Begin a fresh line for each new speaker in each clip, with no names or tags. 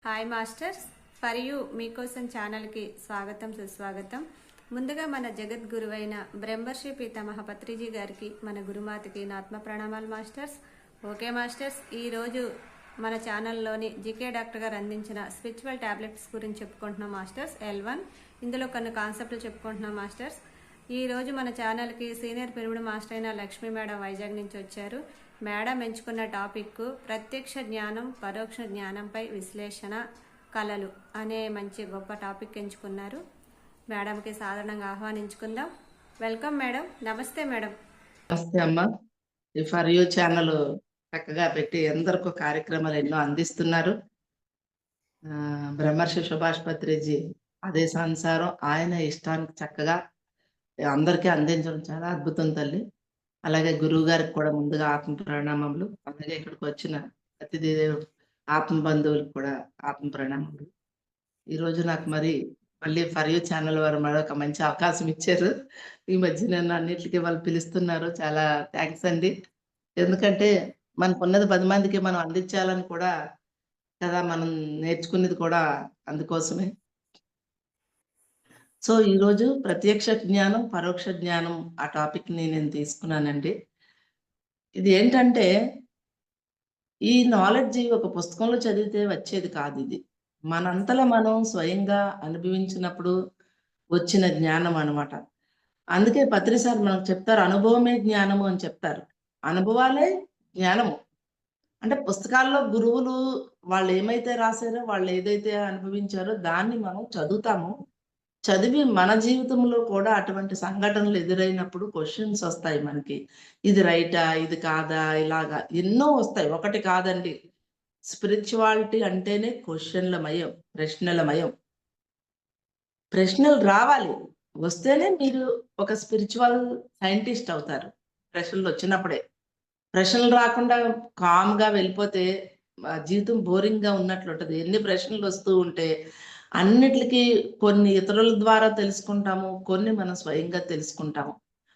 Hi masters, for you మీకోసం ఛానల్కి స్వాగతం సుస్వాగతం. ముందుగా మన జగద్గురువైన బ్రహ్మర్షి పితామహ పత్రిజీ గారికి, మన గురుమాతకి నా ఆత్మ ప్రణామాలు మాస్టర్స్. ఓకే మాస్టర్స్, ఈరోజు మన ఛానల్లోని జికే డాక్టర్ గారు అందించిన స్పిరిచువల్ టాబ్లెట్స్ గురించి చెప్పుకుంటున్నాం మాస్టర్స్. L1 ఇందులో కొన్ని కాన్సెప్ట్లు చెప్పుకుంటున్నాం మాస్టర్స్. ఈరోజు మన ఛానల్కి సీనియర్ పిరమిడ్ మాస్టర్ అయిన లక్ష్మీ మేడం వైజాగ్ నుంచి వచ్చారు. మేడం ఎంచుకున్న టాపిక్ ప్రత్యక్ష జ్ఞానం పరోక్ష జ్ఞానంపై విశ్లేషణ కళలు అనే మంచి గొప్ప టాపిక్ ఎంచుకున్నారు. మేడంకి సాధారణంగా ఆహ్వానించుకుందాం. Welcome madam. నమస్తే మేడం.
నమస్తే అమ్మ. ఈ ఫర్ యూ ఛానల్ చక్కగా పెట్టి ఎందరికో కార్యక్రమాలు ఎన్నో అందిస్తున్నారు. బ్రహ్మర్షి సుభాష్ పత్రిజీ ఆదేశానుసారం ఆయన ఇష్టానికి చక్కగా అందరికీ అందించడం చాలా అద్భుతం తల్లి. అలాగే గురువు గారికి కూడా ముందుగా ఆత్మ ప్రణామములు. అలాగే ఇక్కడికి వచ్చిన అతిథి ఆత్మ బంధువులకు కూడా ఆత్మ ప్రణామములు. ఈరోజు నాకు మళ్ళీ ఫర్ యూ ఛానల్ వారు మరొక మంచి అవకాశం ఇచ్చారు. ఈ మధ్య నన్ను అన్నిటికీ వాళ్ళు పిలుస్తున్నారు. చాలా థ్యాంక్స్ అండి. ఎందుకంటే మనకున్నది 10 మందికి మనం అందించాలని కూడా కదా, మనం నేర్చుకునేది కూడా అందుకోసమే. సో ఈరోజు ప్రత్యక్ష జ్ఞానం పరోక్ష జ్ఞానం ఆ టాపిక్ ని నేను తీసుకున్నానండి. ఇది ఏంటంటే, ఈ నాలెడ్జ్ ఒక పుస్తకంలో చదివితే వచ్చేది కాదు. ఇది మనంతలో మనం స్వయంగా అనుభవించినప్పుడు వచ్చిన జ్ఞానం అన్నమాట. అందుకే పత్రి సార్ మనకు చెప్తారు, అనుభవమే జ్ఞానము అని చెప్తారు. అనుభవాలే జ్ఞానము. అంటే పుస్తకాల్లో గురువులు వాళ్ళు ఏమైతే రాశారో, వాళ్ళు ఏదైతే అనుభవించారో దాన్ని మనం చదువుతాము. చదివి మన జీవితంలో కూడా అటువంటి సంఘటనలు ఎదురైనప్పుడు క్వశ్చన్స్ వస్తాయి మనకి. ఇది రైటా? ఇది కాదా? ఇలాగా ఎన్నో వస్తాయి. ఒకటి కాదండి. స్పిరిచువాలిటీ అంటేనే క్వశ్చన్లమయం, ప్రశ్నలమయం. ప్రశ్నలు రావాలి. వస్తేనే మీరు ఒక స్పిరిచువల్ సైంటిస్ట్ అవుతారు. ప్రశ్నలు వచ్చినప్పుడే. ప్రశ్నలు రాకుండా కామ్‌గా వెళ్ళిపోతే జీవితం బోరింగ్‌గా ఉన్నట్లుంటది. ఎన్ని ప్రశ్నలు వస్తూ ఉంటే అన్నిట్లికి కొన్ని ఇతరుల ద్వారా తెలుసుకుంటాము. కొన్ని మనం స్వయంగా తెలుసుకుంటాము.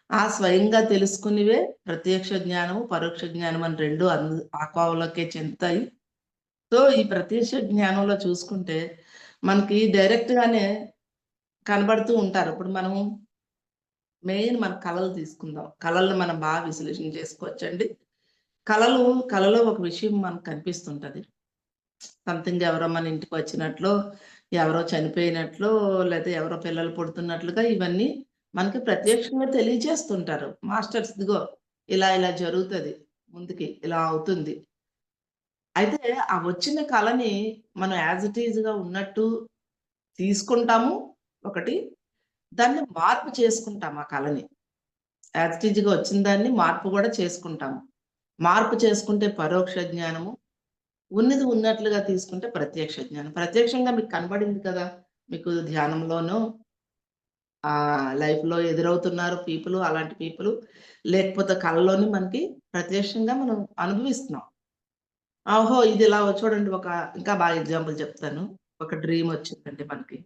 ఆ స్వయంగా తెలుసుకునివే ప్రత్యక్ష జ్ఞానము, పరోక్ష జ్ఞానం అని 2 ఆ కోవలోకే చెందుతాయి. సో, ఈ ప్రత్యక్ష జ్ఞానంలో చూసుకుంటే మనకి డైరెక్ట్‌గానే కనబడుతూ ఉంటారు. ఇప్పుడు మనం మెయిన్ మన కళలు తీసుకుందాం. కళలను మనం బాగా విశ్లేషణ చేసుకోవచ్చండి. కలలో ఒక విషయం మనకు కనిపిస్తుంటది. సంథింగ్ ఎవరో మన ఇంటికి వచ్చినట్లో, ఎవరో చనిపోయినట్లో, లేతే ఎవరో పిల్లలు పుడుతున్నట్లుగా ఇవన్నీ మనకి ప్రత్యక్షంగా తెలియజేస్తుంటారు. మాస్టర్స్ ఇదిగో ఇలా ఇలా జరుగుతది. ముందుకి ఇలా అవుతుంది. అయితే ఆ వచ్చిన కళని మనం యాజ్ ఇట్ ఈస్‌గా ఉన్నట్టు తీసుకుంటాము ఒకటి. దాన్ని మార్పు చేసుకుంటాం ఆ కళని. యాజ్ ఇట్ ఈస్‌గా వచ్చిన దాన్ని మార్పు గూడా చేసుకుంటాము. మార్పు చేసుకుంటే పరోక్ష జ్ఞానము. ఉన్నది ఉన్నట్లుగా తీసుకుంటే ప్రత్యక్ష జ్ఞానం. ప్రత్యక్షంగా మీకు కనబడింది కదా! మీకు ధ్యానంలోనో లైఫ్‌లో ఎదురవుతున్నారు అలాంటి పీపుల్. లేకపోతే కళలోని మనకి ప్రత్యక్షంగా మనం అనుభవిస్తున్నాం. ఓహో! ఇది ఇలా చూడండి, ఇంకా బాగా ఎగ్జాంపుల్ చెప్తాను. ఒక డ్రీమ్ వచ్చిందండి మనకి.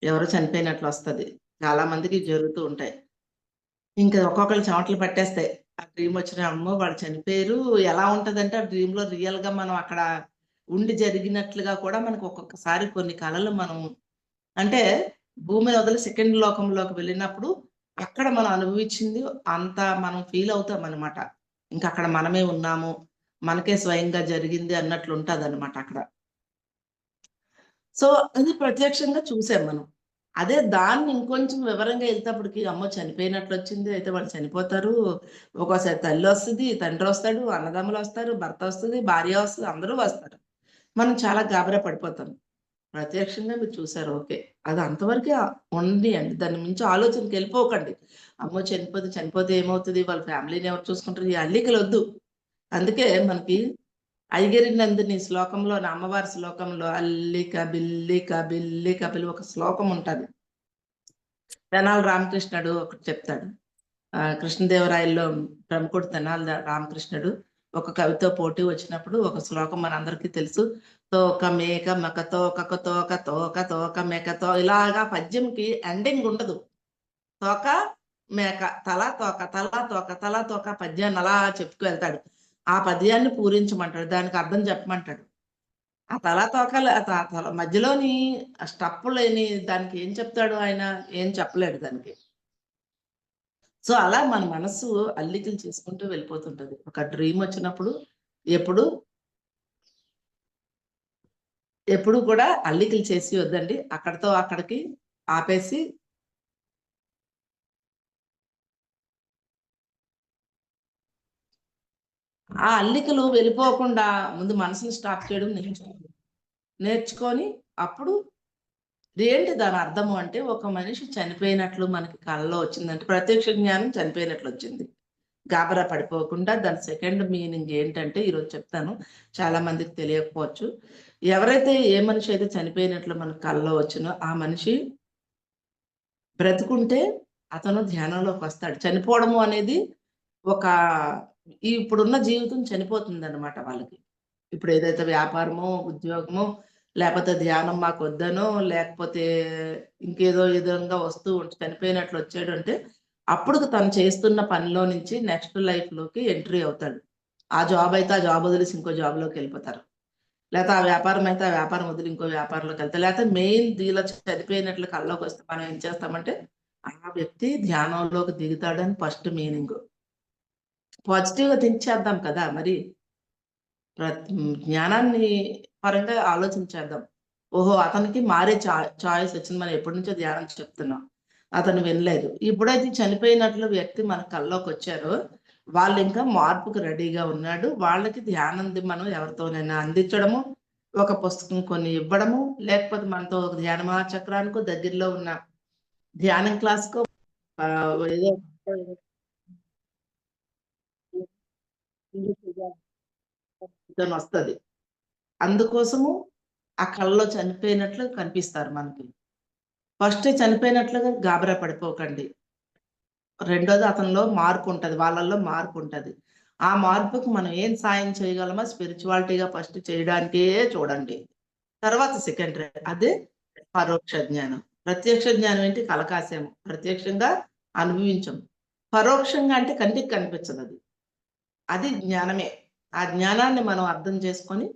ఎవరో చనిపోయినట్లొస్తది. చాలా మందికి జరుగుతూ ఉంటాయి. ఇంకా ఒక్కొక్కళ్ళు చెమటలు పట్టేస్తాయి. ఆ డ్రీమొచ్చిన అమ్మో! వాళ్ళు చనిపోయారు. ఎలా ఉంటదంటే ఆ డ్రీమ్‌లో రియల్‌గా మనం అక్కడ ఉండి జరిగినట్లుగా కూడా మనకు ఒక్కొక్కసారి కొన్ని కలలు మనం అంటే భూమిని వదిలి సెకండ్ లోకంలోకి వెళ్ళినప్పుడు అక్కడ మనం అనుభవించింది అంత మనం ఫీల్ అవుతామనమాట. ఇంకక్కడ మనమే ఉన్నాము. మనకే స్వయంగా జరిగింది అన్నట్లుంటదనమాట అక్కడ. సో, అది ప్రత్యక్షంగా చూసాం మనం. అదే దాన్ని ఇంకొంచెం వివరంగా ఎళ్తేప్పటికి అమ్మో! చనిపోయినట్లొచ్చింది. అయితే వాళ్ళు చనిపోతారు. ఒక్కోసారి తల్లొస్తది, తండ్రొస్తాడు, అన్నదమ్ములొస్తారు, భర్తొస్తది, భార్య వస్తది, అందరూ వస్తారు. మనం చాలా గాబరా పడిపోతాం. ప్రత్యక్షంగా మీరు చూసారు ఓకే. అది అంతవరకే ఉండనియండి. దాన్ని మించి ఆలోచనకెళ్ళిపోకండి. అమ్మో! చనిపోతే ఏమవుతది? వాళ్ళ ఫ్యామిలీని ఎవరు చూసుకుంటారు? ఈ అల్లికలొద్దు. అందుకే మనకి ఐగిరి నందిని శ్లోకంలోని అమ్మవారి శ్లోకంలో అల్లిక బిల్లిక బిల్లిక బిల్లి ఒక శ్లోకం ఉంటది. తెనాలి రామకృష్ణుడు ఒకటి చెప్తాడు. కృష్ణదేవరాయల్లో ప్రముఖుడు రామకృష్ణుడు ఒక కవితో పోటీ వచ్చినప్పుడు ఒక శ్లోకం మనందరికీ తెలుసు. తోక మేక మక తోకక తోక తోక తోక మేక ఇలాగా పద్యంకి ఎండింగ్ ఉండదు. తోక మేక తల తోక తల తోక తల తోక పద్యాన్ని అలా చెప్పుకు వెళ్తాడు. ఆ పద్యాన్ని పూరించమంటాడు. దానికి అర్థం చెప్పమంటాడు. ఆ తలా తోకలు మధ్యలోని ఆ స్టప్ లేని దానికి ఏం చెప్తాడు ఆయన? ఏం చెప్పలేడు దానికి. సో, అలా మన మనస్సు అల్లికలు చేసుకుంటూ వెళ్ళిపోతుంటది. ఒక డ్రీమ్ వచ్చినప్పుడు ఎప్పుడు, ఎప్పుడు కూడా అల్లికలు చేసియొద్దండి. అక్కడితో అక్కడికి ఆపేసి ఆ అల్లికలు వెళ్ళిపోకుండా ముందు మనసుని స్టాప్ చేయడం నేర్చుకోవాలి. నేర్చుకొని అప్పుడు ఏంటి దాని అర్థము అంటే, ఒక మనిషి చనిపోయినట్లు మనకి కలలో వచ్చిందంటే, ప్రత్యక్ష జ్ఞానం చనిపోయినట్లొచ్చింది. గాబరా పడిపోకుండా దాని సెకండ్ మీనింగ్ ఏంటంటే, ఈరోజు చెప్తాను. చాలా మందికి తెలియకపోవచ్చు. ఎవరైతే ఏ మనిషి అయితే చనిపోయినట్లు మనకు కలలో వచ్చినో, ఆ మనిషి బ్రతికుంటే అతను ధ్యానంలోకొస్తాడు. చనిపోవడము అనేది ఒక ఇప్పుడున్న జీవితం చనిపోతుందనమాట వాళ్ళకి. ఇప్పుడు ఏదైతే వ్యాపారమో, ఉద్యోగమో, లేపోతే ధ్యానం మాకొద్దనో, లేకపోతే ఇంకేదో విధంగా వస్తూ ఉంటే చనిపోయినట్లు వచ్చాడంటే, అప్పుడు తను చేస్తున్న పనిలో నుంచి నెక్స్ట్ లైఫ్‌లోకి ఎంట్రీ అవుతాడు. ఆ జాబ్ అయితే ఆ జాబ్ వదిలేసి ఇంకో జాబ్‌లోకెళ్ళిపోతారు. లేతే ఆ వ్యాపారం అయితే ఆ వ్యాపారం వదిలి ఇంకో వ్యాపారంలోకెళ్తారు. లేతే మెయిన్ ఇలా చనిపోయినట్లు కల్లోకొస్తే మనం ఏం చేస్తామంటే, ఆ వ్యక్తి ధ్యానంలోకి దిగుతాడని ఫస్ట్ మీనింగు. పాజిటివ్‌గా థింక్ చేద్దాం కదా! మరి. జ్ఞానాన్ని పరంగా ఆలోచించేద్దాం. ఓహో! అతనికి మారే చాయిస్ వచ్చింది. మనం ఎప్పటినుంచో ధ్యానం చెప్తున్నాం. అతను వినలేదు. ఎప్పుడైతే చనిపోయినట్లు వ్యక్తి మన కల్లోకొచ్చారో, వాళ్ళింకా మార్పుకు రెడీగా ఉన్నాడు. వాళ్ళకి ధ్యానంది మనం ఎవరితోనైనా అందించడము, ఒక పుస్తకం కొని ఇవ్వడము, లేకపోతే మనతో ఒక ధ్యాన మహాచక్రానికో, దగ్గరలో ఉన్న ధ్యానం క్లాస్‌కో ఏదో వస్తది. అందుకోసము ఆ కలలో చనిపోయినట్లు కనిపిస్తారు మనకి. ఫస్ట్ చనిపోయినట్లుగా గాబరా పడిపోకండి. రెండోది అతనిలో మార్పుంటది. వాళ్ళలో మార్పుంటది. ఆ మార్పుకి మనం ఏం సాయం చేయగలమో స్పిరిచువాలిటీగా ఫస్ట్ చేయడానికే చూడండి. తర్వాత సెకండరీ. అదే పరోక్ష జ్ఞానం. ప్రత్యక్ష జ్ఞానం ఏంటి? కలకాసేము. ప్రత్యక్షంగా అనుభవించం. పరోక్షంగా అంటే కంటికి కనిపించదది. అది జ్ఞానమే. ఆ జ్ఞానాన్ని మనం అర్థం చేసుకొని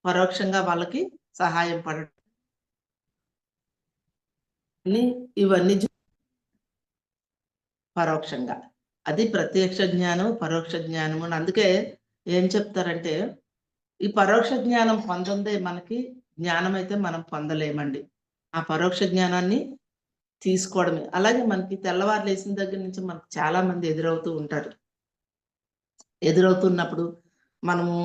పరోక్షంగా వాళ్ళకి సహాయం పడడం. ఇవన్నీ పరోక్షంగా. అది ప్రత్యక్ష జ్ఞానం, పరోక్ష జ్ఞానం అని అందుకే ఏం చెప్తారంటే, ఈ పరోక్ష జ్ఞానం పొందందే మనకి జ్ఞానమైతే మనం పొందలేమండి. ఆ పరోక్ష జ్ఞానాన్ని తీసుకోవడమే. అలాగే మనకి తెల్లవారు లేసిన దగ్గర నుంచి మనకు చాలా మంది ఎదురవుతూ ఉంటారు. ఎదురవుతున్నప్పుడు మనము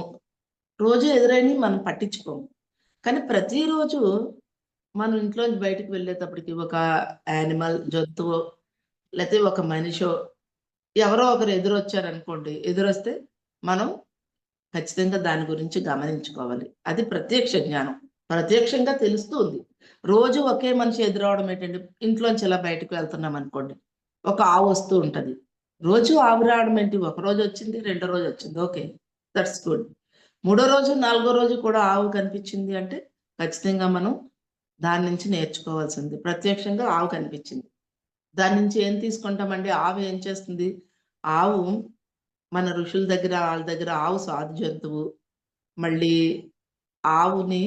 రోజు ఎదురైనయి మనం పట్టించుకోము. కానీ ప్రతిరోజు మనం ఇంట్లోంచి బయటికి వెళ్ళేటప్పటికి ఒక యానిమల్, జంతువో, లేతే ఒక మనిషో ఎవరో ఒకరు ఎదురొచ్చారనుకోండి. ఎదురొస్తే మనం ఖచ్చితంగా దాని గురించి గమనించుకోవాలి. అది ప్రత్యక్ష జ్ఞానం. ప్రత్యక్షంగా తెలుస్తూ ఉంది. రోజు ఒకే మనిషి ఎదురవ్వడం ఏంటండి, ఇంట్లోంచి ఇలా బయటకి వెళ్తున్నామనుకోండి. ఒక ఆవు వస్తూ ఉంటది. రోజు ఆవు రావడం ఏంటి, ఒకరోజొచ్చింది, రెండో రోజొచ్చింది. ఓకే. That's good. మూడో రోజు, నాలుగో రోజు కూడా ఆవు కనిపించింది అంటే, ఖచ్చితంగా మనం దాని నుంచి నేర్చుకోవాల్సింది. ప్రత్యక్షంగా ఆవు కనిపించింది. దాని నుంచి ఏం తీసుకుంటామండి? ఆవు ఏం చేస్తుంది? ఆవు మన ఋషుల దగ్గర, ఆళ్ళ దగ్గర ఆవు సాధు జంతువు. మళ్ళీ ఆవుని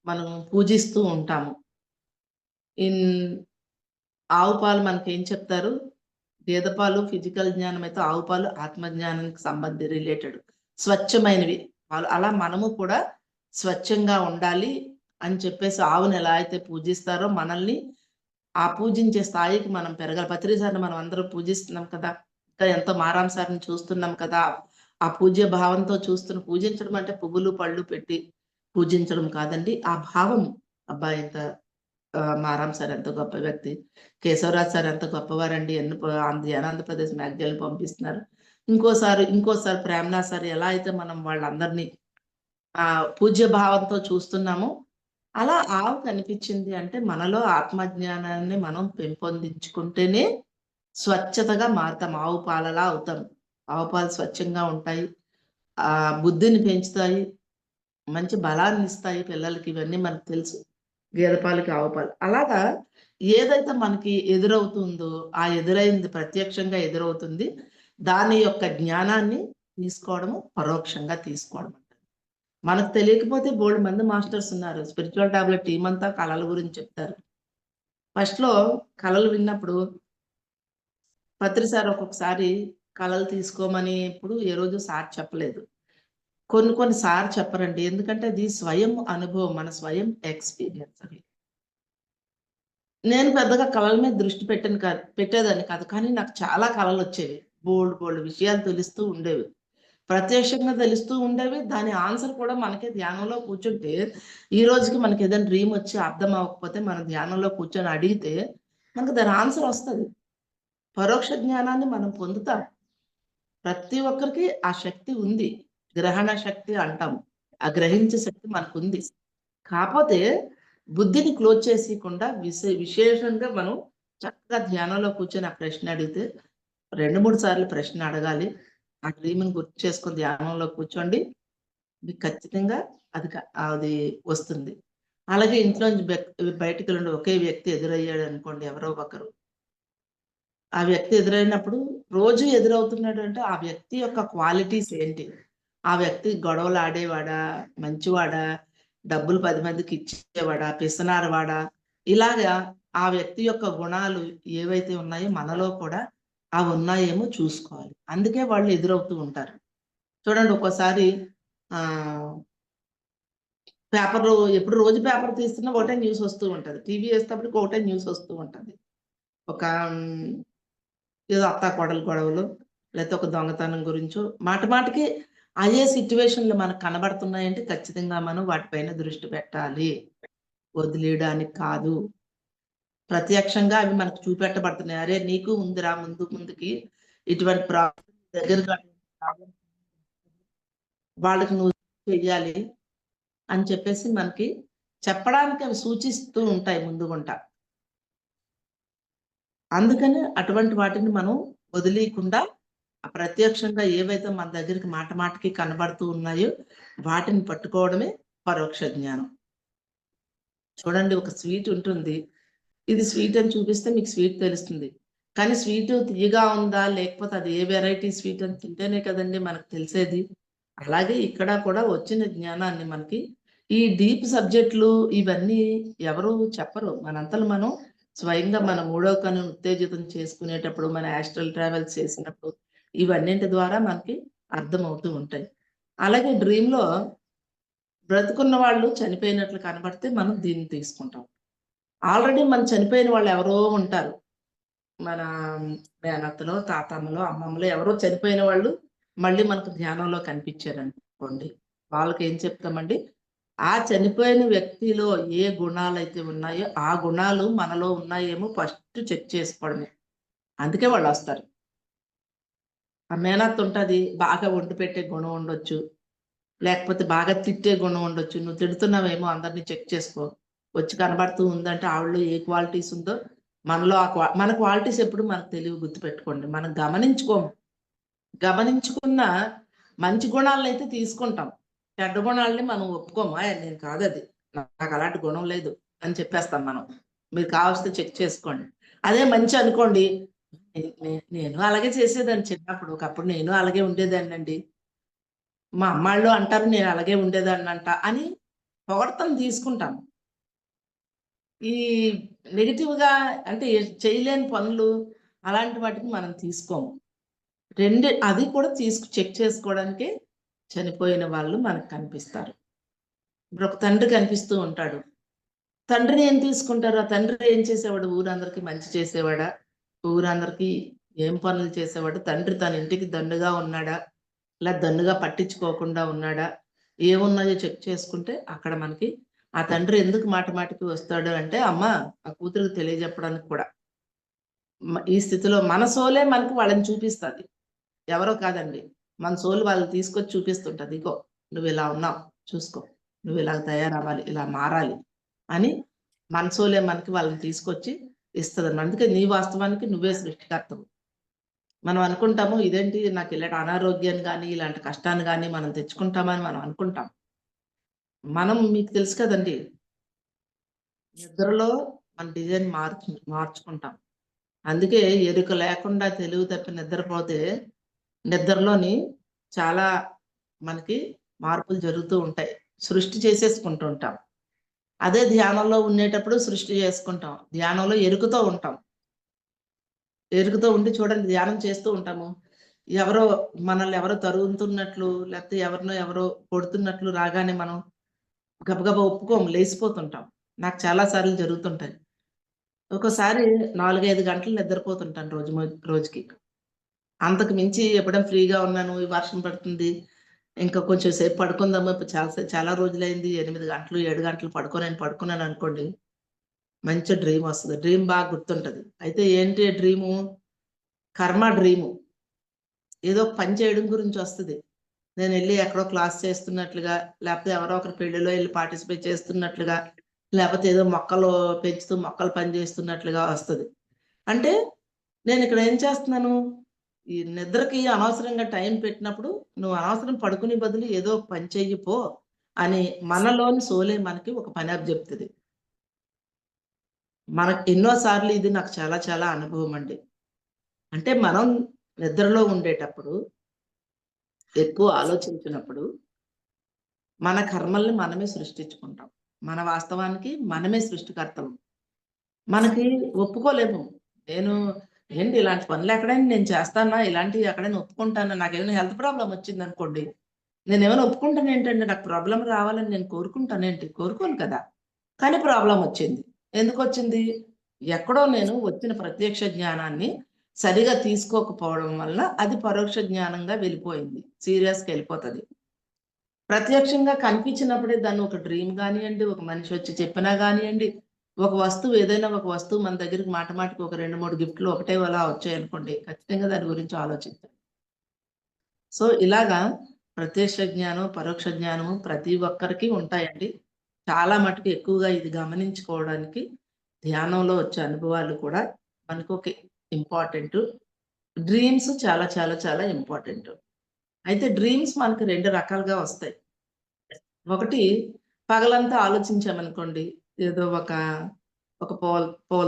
మనం పూజిస్తూ ఉంటాము. ఇన్ ఆవు పాలు మనకేం చెప్తారు? గేదె పాలు ఫిజికల్ జ్ఞానమైతే, ఆవు పాలు ఆత్మ జ్ఞానానికి రిలేటెడ్. స్వచ్ఛమైనవి పాలు. అలా మనము కూడా స్వచ్ఛంగా ఉండాలి అని చెప్పేసి ఆవుని ఎలా అయితే పూజిస్తారో మనల్ని ఆ పూజించే స్థాయికి మనం పెరగాలి. పత్రిసారిని మనం అందరం పూజిస్తున్నాం కదా! ఇంకా ఎంతో మారాంసారిని చూస్తున్నాం కదా! ఆ పూజ్య భావంతో పూజించడం అంటే పువ్వులు, పళ్ళు పెట్టి పూజించడం కాదండి. ఆ భావం అబ్బా! ఎంత మారాం సార్ ఎంత గొప్ప వ్యక్తి. కేశవరాజు సార్ ఎంత గొప్పవారండి. ఎన్ని ధ్యానాంధ్రప్రదేశ్ మ్యాగజైన్‌లు పంపిస్తున్నారు. ఇంకోసారి ప్రేమనాథ్ సార్ ఎలా అయితే మనం వాళ్ళందరినీ పూజ్య భావంతో చూస్తున్నామో, అలా ఆవు కనిపించింది అంటే మనలో ఆత్మజ్ఞానాన్ని మనం పెంపొందించుకుంటేనే స్వచ్ఛతగా మారతాం. ఆవు పాలలా అవుతాం. ఆవు పాలు స్వచ్ఛంగా ఉంటాయి. బుద్ధిని పెంచుతాయి. మంచి బలాన్నిస్తాయి పిల్లలకి. ఇవన్నీ మనకు తెలుసు. గేదె పాలకి, ఆవు పాలు. అలాగా ఏదైతే మనకి ఎదురవుతుందో, ఆ ఎదురైంది ప్రత్యక్షంగా ఎదురవుతుంది. దాని యొక్క జ్ఞానాన్ని తీసుకోవడము, పరోక్షంగా తీసుకోవడం. మనకు తెలియకపోతే బోల్డు మంది మాస్టర్స్ ఉన్నారు. స్పిరిచువల్ టాబ్లెట్ టీమ్ అంతా కళల గురించి చెప్తారు. ఫస్ట్‌లో కళలు విన్నప్పుడు పత్రి సార్ ఒక్కొక్కసారి కళలు తీసుకోమని ఎప్పుడు ఏ రోజు సార్ చెప్పలేదు. కొన్ని కొన్ని సార్ చెప్పరండి. ఎందుకంటే అది స్వయం అనుభవం. మన స్వయం ఎక్స్‌పీరియన్స్ అది. నేను పెద్దగా కళల మీద దృష్టి పెట్టేదాన్ని కాదు. కానీ నాకు చాలా కళలొచ్చేవి. బోలెడు విషయాలు తెలుస్తూ ఉండేవి. ప్రత్యక్షంగా తెలుస్తూ ఉండేవి. దాని ఆన్సర్ కూడా మనకే ధ్యానంలో కూర్చుంటే, ఈ రోజుకి మనకేదైనా డ్రీమ్ వచ్చి అర్థం అవ్వకపోతే మనం ధ్యానంలో కూర్చొని అడిగితే, మనకు దాని ఆన్సర్ వస్తది. పరోక్ష జ్ఞానాన్ని మనం పొందుతాం. ప్రతి ఒక్కరికి ఆ శక్తి ఉంది. గ్రహణ శక్తి అంటాం. ఆ గ్రహించే శక్తి మనకుంది. కాపోతే బుద్ధిని క్లోజ్ చేసేయకుండా విశేషంగా మనం చక్కగా ధ్యానంలో కూర్చొని ఆ ప్రశ్న అడిగితే 2, 3 సార్లు ప్రశ్న అడగాలి. ఆ డ్రీమ్‌ని గుర్తు చేసుకొని ధ్యానంలో కూర్చోండి. మీకు ఖచ్చితంగా అది వస్తుంది. అలాగే ఇంట్లోంచి బయటికెళ్ళండి ఒకే వ్యక్తి ఎదురయ్యాడనుకోండి ఎవరో ఒకరు. ఆ వ్యక్తి ఎదురైనప్పుడు రోజు ఎదురవుతున్నాడంటే ఆ వ్యక్తి యొక్క క్వాలిటీస్ ఏంటి? ఆ వ్యక్తి గొడవలాడేవాడా? మంచివాడా? డబ్బులు 10 మందికి ఇచ్చేవాడా? పిసనారివాడా? ఇలాగా ఆ వ్యక్తి యొక్క గుణాలు ఏవైతే ఉన్నాయో మనలో కూడా అవున్నాయేమో చూసుకోవాలి. అందుకే వాళ్ళు ఎదురవుతూ ఉంటారు. చూడండి ఒక్కోసారి ఆహ్, పేపర్‌లో ఎప్పుడు రోజు పేపర్ తీస్తున్నా ఒకటే న్యూస్ వస్తూ ఉంటది. టీవీ ఏసేటప్పటికి ఒకటే న్యూస్ వస్తూ ఉంటది. ఒక ఏదో అత్తాకోడలు గొడవలు, లేతే ఒక దొంగతనం గురించో మాట మాటకి అయ్యే సిట్యుయేషన్‌లు మనకు కనబడుతున్నాయంటే ఖచ్చితంగా మనం వాటిపైన దృష్టి పెట్టాలి. వదిలేయడానికి కాదు. ప్రత్యక్షంగా అవి మనకు చూపెట్టబడుతున్నాయి. అరే! నీకు ఉందిరా ముందుకి ఇటువంటి దగ్గరగా ప్రాబ్లమ్ వాళ్ళకి నువ్వు చెయ్యాలి అని చెప్పేసి మనకి చెప్పడానికి అవి సూచిస్తూ ఉంటాయి ముందుగుంట. అందుకని అటువంటి వాటిని మనం వదిలీయకుండా ప్రత్యక్షంగా ఏవైతే మన దగ్గరికి మాట మాటకి కనబడుతూ ఉన్నాయో వాటిని పట్టుకోవడమే పరోక్ష జ్ఞానం. చూడండి ఒక స్వీట్ ఉంటుంది. ఇది స్వీట్ అని చూపిస్తే మీకు స్వీట్ తెలుస్తుంది. కానీ స్వీటు తియ్యగా ఉందా? లేకపోతే అది ఏ వెరైటీ స్వీట్ అని తింటేనే కదండీ మనకు తెలిసేది. అలాగే ఇక్కడ కూడా వచ్చిన జ్ఞానాన్ని మనకి ఈ డీప్ సబ్జెక్ట్‌లు ఇవన్నీ ఎవరు చెప్పరు. మనంతట మనం స్వయంగా మన మూడో కన్నును ఉత్తేజితం చేసుకునేటప్పుడు, మన యాస్ట్రల్ ట్రావెల్స్ చేసినప్పుడు ఇవన్నింటి ద్వారా మనకి అర్థమవుతూ ఉంటాయి. అలాగే డ్రీమ్‌లో బ్రతికున్న వాళ్ళు చనిపోయినట్లు కనబడితే మనం దీన్ని తీసుకుంటాం. ఆల్రెడీ మన చనిపోయిన వాళ్ళు ఎవరో ఉంటారు. మన మేనత్తలో, తాతమ్మలో, అమ్మమ్మలో ఎవరో చనిపోయిన వాళ్ళు మళ్ళీ మనకు ధ్యానంలో కనిపించారనుకోండి. వాళ్ళకేం చెప్తామండి, ఆ చనిపోయిన వ్యక్తిలో ఏ గుణాలైతే ఉన్నాయో, ఆ గుణాలు మనలో ఉన్నాయేమో ఫస్ట్ చెక్ చేసుకోవడమే. అందుకే వాళ్ళొస్తారు. ఆ మేనత్త ఉంటది. బాగా వండి పెట్టే గుణం ఉండొచ్చు. లేకపోతే బాగా తిట్టే గుణం ఉండొచ్చు. నువ్వు తిడుతున్నావేమో అందరిని చెక్ చేసుకో. వచ్చి కనబడుతూ ఉందంటే ఆవిడలో ఏ క్వాలిటీస్ ఉందో మనలో మన క్వాలిటీస్ ఎప్పుడు మనకు తెలివి గుర్తుపెట్టుకోండి. మనం గమనించుకోము. గమనించుకున్న మంచి గుణాలనైతే తీసుకుంటాం. చెడ్డ గుణాలని మనం ఒప్పుకోము. నేను కాదది. నాకు అలాంటి గుణం లేదు అని చెప్పేస్తాం మనం. మీరు కావాల్సితే చెక్ చేసుకోండి. అదే మంచి అనుకోండి. నేను అలాగే చేసేదాన్ని చిన్నప్పుడు. ఒకప్పుడు నేను అలాగే ఉండేదాన్నండి. మా అమ్మాళ్ళు అంటారు నేను అలాగే ఉండేదాన్నంట అని పొగడ్తలు తీసుకుంటాం. ఈ నెగెటివ్‌గా అంటే చేయలేని పనులు అలాంటి వాటిని మనం తీసుకోము. అది కూడా చెక్ చేసుకోవడానికే చనిపోయిన వాళ్ళు మనకు కనిపిస్తారు. ఇప్పుడు ఒక తండ్రి కనిపిస్తూ ఉంటాడు. తండ్రిని ఏం తీసుకుంటారు? ఆ తండ్రి ఏం చేసేవాడు? ఊరందరికి మంచి చేసేవాడా? ఊరందరికి ఏం పనులు చేసేవాడు? తండ్రి తన ఇంటికి దండుగా ఉన్నాడా? ఇలా దన్నుగా పట్టించుకోకుండా ఉన్నాడా? ఏమున్నాయో చెక్ చేసుకుంటే అక్కడ మనకి ఆ తండ్రి ఎందుకు మాట మాటికి వస్తాడు అంటే, అమ్మ ఆ కూతురికి తెలియజెప్పడానికి కూడా. ఈ స్థితిలో మన సోలే మనకి వాళ్ళని చూపిస్తది. ఎవరో కాదండి. మన సోల్ వాళ్ళని తీసుకొచ్చి చూపిస్తుంటది. ఇగో నువ్విలా ఉన్నావు చూసుకో. నువ్విలా తయారవ్వాలి. ఇలా మారాలి అని మన సోలే మనకి వాళ్ళని తీసుకొచ్చి ఇస్తదన్నమాట. అందుకే నీ వాస్తవానికి నువ్వే సృష్టికర్తవు. మనం అనుకుంటాము ఇదేంటి నాకు ఇలాంటి అనారోగ్యాన్ని గాని, ఇలాంటి కష్టాన్ని గాని మనం తెచ్చుకుంటామని మనం అనుకుంటాం. మనం మీకు తెలుసు కదండీ! నిద్రలో మన డిజైన్ మార్చుకుంటాం. అందుకే ఎరుక లేకుండా తెలివి తప్పి నిద్రపోతే నిద్రలోని చాలా మనకి మార్పులు జరుగుతూ ఉంటాయి. సృష్టి చేసేసుకుంటూ ఉంటాం. అదే ధ్యానంలో ఉండేటప్పుడు సృష్టి చేసుకుంటాం. ధ్యానంలో ఎరుకతో ఉంటాం. ఎరుకతో ఉండి చూడండి ధ్యానం చేస్తూ ఉంటాము. ఎవరో మనల్ని ఎవరో తరుముతున్నట్లు, లేకపోతే ఎవరినో ఎవరో కొడుతున్నట్లు రాగానే మనం గబగబా ఒప్పుకోము, లేసిపోతుంటాం. నాకు చాలా సార్లు జరుగుతుంటాయి. ఒక్కోసారి 4, 5 గంటలు నిద్రపోతుంటాను రోజుకి. అంతకు మించి ఎప్పుడైనా ఫ్రీగా ఉన్నాను, ఈ వర్షం పడుతుంది, ఇంకా కొంచెం సేపు పడుకుందాము, ఇప్పుడు చాలా రోజులైంది 8 గంటలు, 7 గంటలు పడుకున్నాననుకోండి, మంచి డ్రీమొస్తది. డ్రీమ్ బాగా గుర్తుంటది. అయితే ఏంటి డ్రీము? కర్మ డ్రీము. ఏదో ఒక పని చేయడం గురించొస్తది. నేనెళ్లి ఎక్కడో క్లాస్ చేస్తున్నట్లుగా, లేపోతే ఎవరో ఒకరి పెళ్ళిలో ఎళ్లి పార్టిసిపేట్ చేస్తున్నట్లుగా, లేపోతే ఏదో మొక్కలు పెంచుతూ మొక్కలు పని చేస్తున్నట్లుగా వస్తది. అంటే నేనిక్కడ ఏం చేస్తున్నాను, ఈ నిద్రకి అనవసరంగా టైం పెట్టినప్పుడు, నువ్వు అనవసరం పడుకునే బదులు ఏదో ఒక పని చెయ్యి పో అని మనలోని సోలే మనకి ఒక పని అప్పజెప్తది. మనకు ఎన్నో సార్లు ఇది నాకు చాలా చాలా అనుభవమండి. అంటే మనం నిద్రలో ఉండేటప్పుడు, ఎక్కువ ఆలోచించినప్పుడు, మన కర్మల్ని మనమే సృష్టించుకుంటాం. మన వాస్తవానికి మనమే సృష్టికర్తలం. మనకి ఒప్పుకోలేము. నేను ఏంటి ఇలాంటి పనులెక్కడైనా నేను చేస్తానా? ఇలాంటివి ఎక్కడైనా ఒప్పుకుంటానా? నాకేమైనా హెల్త్ ప్రాబ్లమ్ వచ్చిందనుకోండి, నేనేమైనా ఒప్పుకుంటానేంటండి? నాకు ప్రాబ్లమ్ రావాలని నేను కోరుకుంటానేంటి? కోరుకోను కదా! కానీ ప్రాబ్లమొచ్చింది. ఎందుకొచ్చింది? ఎక్కడో నేను వచ్చిన ప్రత్యక్ష జ్ఞానాన్ని సరిగా తీసుకోకపోవడం వల్ల అది పరోక్ష జ్ఞానంగా వెళ్ళిపోయింది. సీరియస్‌కెళ్ళిపోతది. ప్రత్యక్షంగా కనిపించినప్పుడే దాన్ని ఒక డ్రీమ్ గానియండి, ఒక మనిషొచ్చి చెప్పినా గానియండి, ఏదైనా ఒక వస్తువు మన దగ్గరికి మాటికి ఒక 2, 3 గిఫ్ట్‌లు ఒకటేలా వచ్చాయనుకోండి, ఖచ్చితంగా దాని గురించి ఆలోచిస్తాం. సో, ఇలాగా ప్రత్యక్ష జ్ఞానం, పరోక్ష జ్ఞానము ప్రతి ఒక్కరికి ఉంటాయండి. చాలా మటుకు ఎక్కువగా ఇది గమనించుకోవడానికి ధ్యానంలో వచ్చే అనుభవాలు కూడా మనకొక ఇంపార్టెంటు. డ్రీమ్స్ చాలా చాలా చాలా ఇంపార్టెంటు. అయితే డ్రీమ్స్ మనకు 2 రకాలుగా వస్తాయి. ఒకటి పగలంతా ఆలోచించామనుకోండి. ఏదో ఒక పూల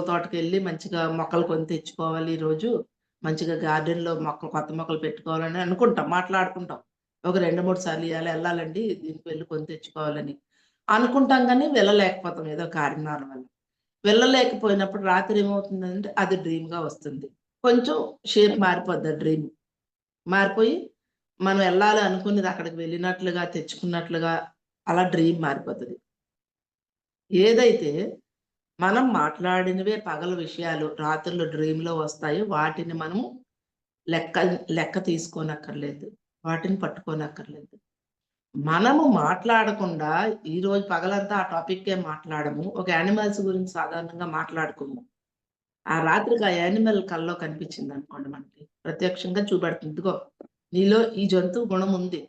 తోటకెళ్ళి మంచిగా మొక్కలు కొని తెచ్చుకోవాలి ఈరోజు. మంచిగా గార్డెన్‌లో కొత్త మొక్కలు పెట్టుకోవాలని అనుకుంటాం. మాట్లాడుకుంటాం. ఒక 2, 3 సార్లు ఇయాల ఎళ్ళాలండి. దీనికి వెళ్లి కొని తెచ్చుకోవాలని. అనుకుంటాం గానీ వెళ్ళలేకపోతాం ఏదో కారణాల వల్ల. వెళ్ళలేకపోయినప్పుడు రాత్రి ఏమవుతుందంటే అది డ్రీమ్‌గా వస్తుంది. కొంచెం షేప్ మారిపోద్ది ఆ డ్రీమ్. మారిపోయి మనం ఎళ్ళాలి అనుకున్నది అక్కడికి వెళ్ళినట్లుగా, తెచ్చుకున్నట్లుగా అలా డ్రీమ్ మారిపోతది. ఏదైతే మనం మాట్లాడినవే పగలు విషయాలు రాత్రులు డ్రీమ్‌లో వస్తాయో వాటిని మనము లెక్క లెక్క తీసుకోనక్కర్లేదు. వాటిని పట్టుకోనక్కర్లేదు. మనము మాట్లాడకుండా ఈరోజు పగలంతా ఆ టాపిక్కే మాట్లాడము. ఒక యానిమల్స్ గురించి సాధారణంగా మాట్లాడుకుందాం. ఆ రాత్రికి ఆ యానిమల్ కల్లో కనిపించిందనుకోండి మనకి. ప్రత్యక్షంగా చూపెడుతుంది. ఇదిగో నీలో ఈ జంతువు గుణం ఉంది.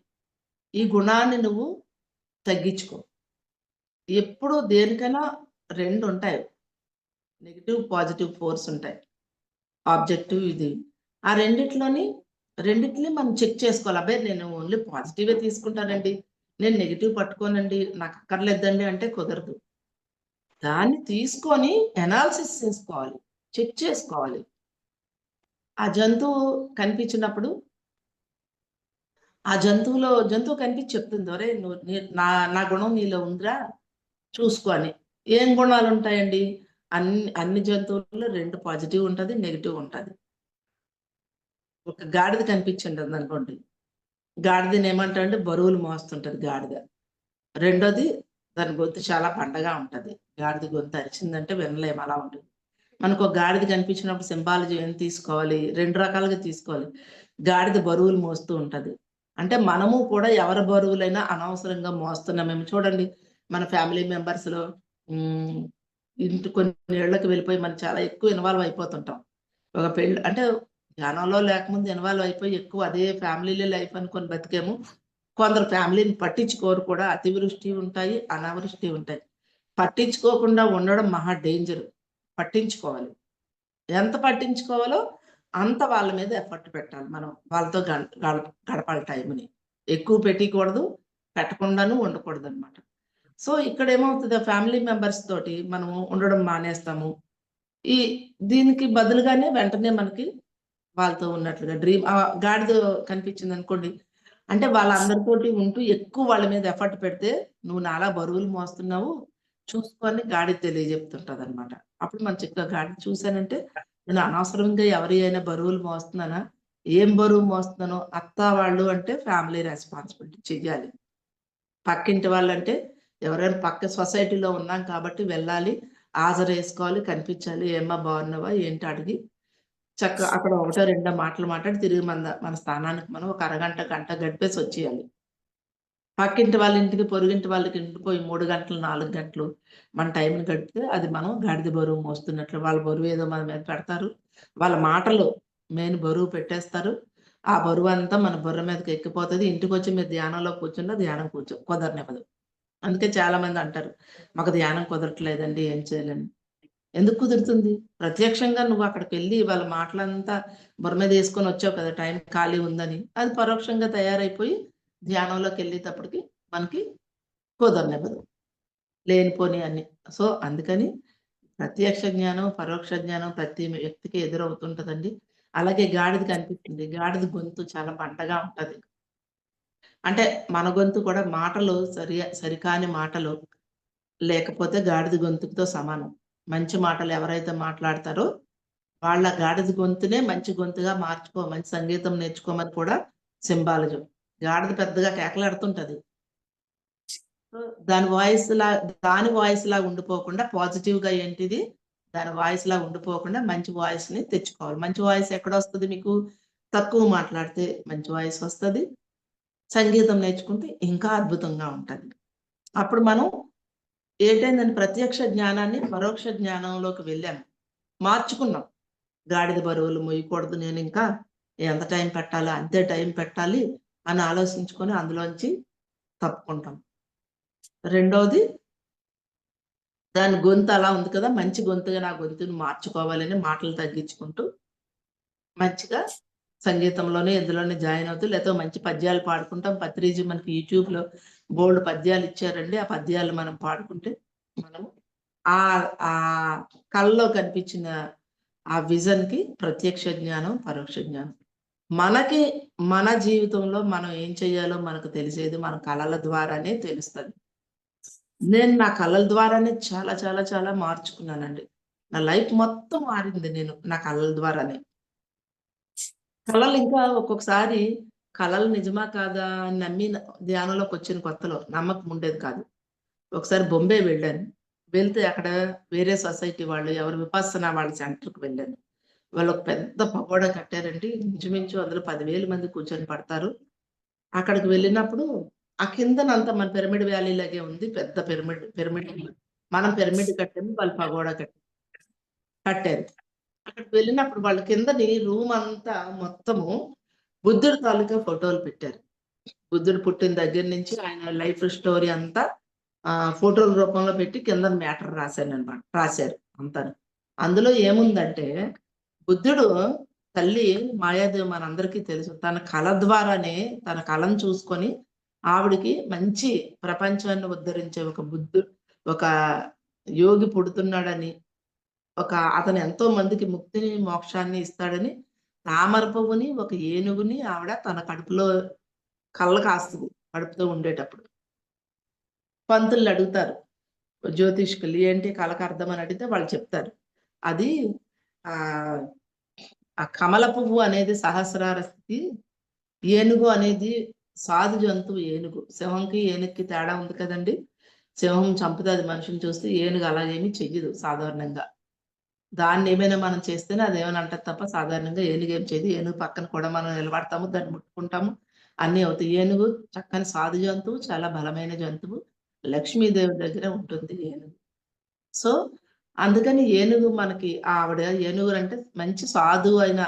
ఈ గుణాన్ని నువ్వు తగ్గించుకో. ఎప్పుడు దేనికైనా 2 ఉంటాయి. నెగెటివ్, పాజిటివ్ ఫోర్స్ ఉంటాయి. ఆబ్జెక్టివ్ ఇది. ఆ రెండిటిని మనం చెక్ చేసుకోవాలి. అబ్బే! నేను ఓన్లీ పాజిటివే తీసుకుంటానండి. నేను నెగెటివ్ పట్టుకోనండి. నాకు అక్కర్లేదండి అంటే కుదరదు. దాన్ని తీసుకొని అనాలిసిస్ చేసుకోవాలి. చెక్ చేసుకోవాలి. ఆ జంతువు కనిపించినప్పుడు జంతువు కనిపించి చెప్తుంది. "ఒరేయ్! నువ్వు నా నా గుణం నీలో ఉందిరా చూసుకో" అని. ఏం గుణాలుంటాయండి? అన్ని జంతువుల్లో 2 పాజిటివ్ ఉంటది. నెగెటివ్ ఉంటది. ఒక గాడిద కనిపించిందనుకోండి. గాడిదనేమంటారంటే బరువులు మోస్తుంటది గాడిద. రెండోది దాని గొంతు చాలా బండగా ఉంటది. గాడిద గొంతు అరిచిందంటే వినలేము అలా ఉంటుంది. మనకో గాడిద కనిపించినప్పుడు సింబాలజీ ఏం తీసుకోవాలి? 2 రకాలుగా తీసుకోవాలి. గాడిద బరువులు మోస్తూ ఉంటది. అంటే మనము కూడా ఎవరి బరువులైనా అనవసరంగా మోస్తున్నామేమో చూడండి. మన ఫ్యామిలీ మెంబర్స్‌లో హ్మ్. కొన్ని ఇళ్ళకి వెళ్ళిపోయి మనం చాలా ఎక్కువ ఇన్వాల్వ్ అయిపోతుంటాం. ఒక పెళ్లి అంటే ధ్యానంలో లేకముందు ఇన్వాల్వ్ అయిపోయి ఎక్కువ అదే ఫ్యామిలీలే లైఫ్ అనుకోని బతికాము. కొందరు ఫ్యామిలీని పట్టించుకోరు కూడా. అతివృష్టి ఉంటాయి, అనావృష్టి ఉంటాయి. పట్టించుకోకుండా ఉండడం మహా డేంజర్. పట్టించుకోవాలి. ఎంత పట్టించుకోవాలో అంత వాళ్ళ మీద ఎఫర్ట్ పెట్టాలి మనం. వాళ్ళతో గడపాలి టైంని. ఎక్కువ పెట్టీకూడదు. పెట్టకుండాను ఉండకూడదనమాట. సో, ఇక్కడేమవుతది ఫ్యామిలీ మెంబర్స్ తోటి మనము ఉండడం మానేస్తాము. ఈ దీనికి బదులుగానే వెంటనే మనకి వాళ్ళతో ఉన్నట్లుగా గాడిద కనిపించిందనుకోండి. అంటే వాళ్ళందరితోటి ఉంటూ ఎక్కువ వాళ్ళ మీద ఎఫర్ట్ పెడితే, "నువ్వు నాలా బరువులు మోస్తున్నావు, చూసుకో" అని గాడిద తెలియజెప్తుంటదనమాట. అప్పుడు మనం చక్కగా గాడిద చూసానంటే, నేను అనవసరంగా ఎవరి అయినా బరువులు మోస్తున్నానా? ఏం బరువు మోస్తున్నానో అత్త వాళ్ళు అంటే ఫ్యామిలీ రెస్పాన్సిబిలిటీ చెయ్యాలి. పక్కింటి వాళ్ళంటే ఎవరైనా పక్క సొసైటీలో ఉన్నాం కాబట్టి వెళ్ళాలి. హాజరేసుకోవాలి, కనిపించాలి. "ఏమ్మా బాగున్నావా?" ఏంటి అడిగి అక్కడ ఒకటో రెండో మాటలు మాట్లాడి తిరిగి మన స్థానానికి మనం ఒక అరగంట, గంట గడిపేసొచ్చేయాలి. పక్కింటి వాళ్ళ ఇంటికి, పొరుగింటి వాళ్ళకి ఇంటికి పోయి 3 గంటలు, 4 గంటలు మన టైంని గడిపితే అది మనం గాడిద బరువు మోస్తున్నట్లు. వాళ్ళ బరువేదో మన మీద పెడతారు. వాళ్ళ మాటలు మెయిన్ బరువు పెట్టేస్తారు. ఆ బరువంతా మన బుర్ర మీదకి ఎక్కిపోతది. ఇంటికొచ్చి మీరు ధ్యానంలో కూర్చున్నా ధ్యానం కుదరనివ్వదు. అందుకే చాలామంది అంటారు, "మాకు ధ్యానం కుదరట్లేదండి. ఏం చేయాలని?" ఎందుకు కుదురుతుంది? ప్రత్యక్షంగా నువ్వు అక్కడికెళ్ళి వాళ్ళ మాటలంతా బుర్ర మీదేసుకొని వచ్చావు కదా! టైం ఖాళీ ఉందని. అది పరోక్షంగా తయారైపోయి ధ్యానంలోకెళ్ళేటప్పటికి మనకి కుదరనివ్వదు. లేనిపోనియన్ని. సో, అందుకని ప్రత్యక్ష జ్ఞానం, పరోక్ష జ్ఞానం ప్రతి వ్యక్తికి ఎదురవుతుంటదండి. అలాగే గాడిద కనిపిస్తుంది. గాడిద గొంతు చాలా మంటగా ఉంటది. అంటే మన గొంతు కూడా మాటలు సరికాని మాటలు లేకపోతే గాడిద గొంతుకుతో సమానం. మంచి మాటలు ఎవరైతే మాట్లాడతారో వాళ్ళ గాడిద గొంతునే మంచి గొంతుగా మంచి సంగీతం నేర్చుకోమని కూడా సింబాలిజం. గాడిద పెద్దగా కేకలాడుతుంటది. సో, దాని వాయిస్‌లాగా ఉండిపోకుండా పాజిటివ్‌గా ఏంటిది, దాని వాయిస్‌లాగా ఉండిపోకుండా మంచి వాయిస్‌ని తెచ్చుకోవాలి. మంచి వాయిస్ ఎక్కడొస్తది మీకు? తక్కువ మాట్లాడితే మంచి వాయిస్ వస్తది. సంగీతం నేర్చుకుంటే ఇంకా అద్భుతంగా ఉంటది. అప్పుడు మనం ఏంటైందంటే ప్రత్యక్ష జ్ఞానాన్ని పరోక్ష జ్ఞానంలోకి వెళ్ళాము. మార్చుకున్నాం. గాడిద బరువులు మోయకూడదు నేనింకా. ఎంత టైం పెట్టాలో అంతే టైం పెట్టాలి అని ఆలోచించుకొని అందులోంచి తప్పుకుంటాం. రెండోది దాని గొంతు అలా ఉంది కదా! మంచి గొంతుగా నా గొంతుని మార్చుకోవాలని మాటలు తగ్గించుకుంటూ మంచిగా సంగీతంలోనే ఎందులోనే జాయిన్ అవుతూ లేతే మంచి పద్యాలు పాడుకుంటాం. పత్రిజీ మనకి యూట్యూబ్‌లో బోలెడు పద్యాలు ఇచ్చారండి. ఆ పద్యాలు మనం పాడుకుంటే మనము ఆహ్, కలలో కనిపించిన ఆ విజన్‌కి ప్రత్యక్ష జ్ఞానం, పరోక్ష జ్ఞానం. మనకి మన జీవితంలో మనం ఏం చేయాలో మనకు తెలిసేది మన కళల ద్వారానే తెలుస్తది. నేను నా కళల ద్వారానే చాలా చాలా చాలా మార్చుకున్నానండి. నా లైఫ్ మొత్తం మారింది నా కళల ద్వారానే. కళలు ఇంకా ఒక్కొక్కసారి కళలు నిజమా కాదా అని ధ్యానంలోకొచ్చిన కొత్తలో నమ్మకం ఉండేది కాదు. ఒకసారి బొంబే వెళ్ళాను. వెళ్తే అక్కడ వేరే సొసైటీ వాళ్ళు ఎవరు విపස්සనా వాళ్ళ సెంటర్‌కి వెళ్ళాను. వాళ్ళొక పెద్ద పగోడా కట్టారండి. ఇంచుమించు అందులో 10,000 మంది కూర్చొని పడతారు. అక్కడికి వెళ్ళినప్పుడు ఆ కిందనంతా మన పిరమిడ్ వ్యాలీ లాగే ఉంది. పెద్ద పిరమిడ్ మనం పిరమిడ్ కట్టాము. వాళ్ళు పగోడా కట్టారు. అక్కడికి వెళ్ళినప్పుడు వాళ్ళ కిందని రూమంతా మొత్తము బుద్ధుడి తాలూకా ఫోటోలు పెట్టారు. బుద్ధుడు పుట్టిన దగ్గర నుంచి ఆయన లైఫ్ స్టోరీ అంతా ఫోటోల రూపంలో పెట్టి కిందన మ్యాటర్ రాశారు అంతాను. అందులో ఏముందంటే బుద్ధుడు తల్లి మాయాదేవి మనందరికీ తెలుసు. తన కళ ద్వారానే తన కళను చూసుకొని ఆవిడకి మంచి ప్రపంచాన్ని ఉద్ధరించే ఒక యోగి పుడుతున్నాడని, అతను ఎంతో మందికి ముక్తిని, మోక్షాన్ని ఇస్తాడని తామర పువ్వుని, ఒక ఏనుగుని ఆవిడ తన కడుపులో కళ్ళ కాస్తది. కడుపుతో ఉండేటప్పుడు. పంతుల్నడుగుతారు. జ్యోతిష్కులు ఏంటి కళకు అర్థం అని అడిగితే వాళ్ళు చెప్తారు. అది ఆహ్, ఆ కమల పువ్వు అనేది సహస్రార స్థితి. ఏనుగు అనేది సాధు జంతువు ఏనుగు. సింహంకి, ఏనుగుకి తేడా ఉంది కదండీ! సింహం చంపుతది మనిషిని చూస్తే. ఏనుగు అలాగేమి చెయ్యదు సాధారణంగా. దాన్నేమైనా మనం చేస్తేనే అదేమైనా అంటది తప్ప సాధారణంగా ఏనుగేం చేయదు. ఏనుగు పక్కన కూడా మనం నిలబడతాము. దాన్ని ముట్టుకుంటాము. అన్నీ అవుతాయి. ఏనుగు చక్కని సాధు జంతువు. చాలా బలమైన జంతువు. లక్ష్మీదేవి దగ్గర ఉంటుంది ఏనుగు. సో, అందుకని ఏనుగు మనకి ఆవిడ ఏనుగులంటే మంచి సాధువు అయిన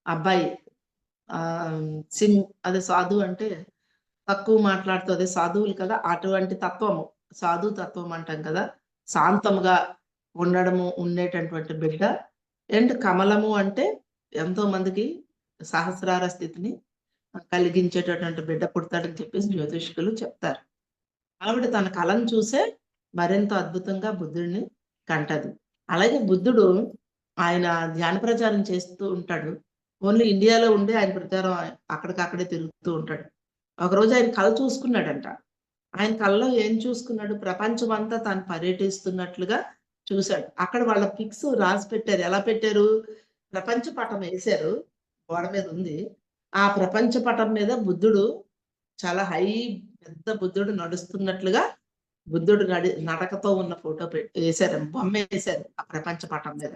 అబ్బాయి. ఆహ్, సిం అదే సాధువు అంటే తక్కువ మాట్లాడుతూ అదే సాధువులు కదా! అటువంటి తత్వము. సాధు తత్వం అంటాం కదా! శాంతముగా ఉండేటటువంటి బిడ్డ. అండ్ కమలము అంటే ఎంతో మందికి సహస్రార స్థితిని కలిగించేటటువంటి బిడ్డ పుడతాడని చెప్పేసి జ్యోతిష్కులు చెప్తారు. ఆవిడ తన కళను చూసే మరింత అద్భుతంగా బుద్ధుడిని కంటది. అలాగే బుద్ధుడు ఆయన ధ్యాన ప్రచారం చేస్తూ ఉంటాడు. ఓన్లీ ఇండియాలో ఉండి ఆయన ప్రచారం అక్కడికక్కడే తిరుగుతూ ఉంటాడు. ఒకరోజు ఆయన కల చూసుకున్నాడంట. ఆయన కలలో ఏం చూసుకున్నాడు? ప్రపంచమంతా తాను పర్యటిస్తున్నట్లుగా చూసాడు. అక్కడ వాళ్ళ పిక్స్ రాసి పెట్టారు. ఎలా పెట్టారు? ప్రపంచ పటం ఏసారు. గోడ మీద ఉంది. ఆ ప్రపంచ పటం మీద బుద్ధుడు చాలా పెద్ద బుద్ధుడు నడుస్తున్నట్లుగా బుద్ధుడు నడకతో ఉన్న ఫోటో ఏసారు. బొమ్మేసారు ఆ ప్రపంచ పటం మీద.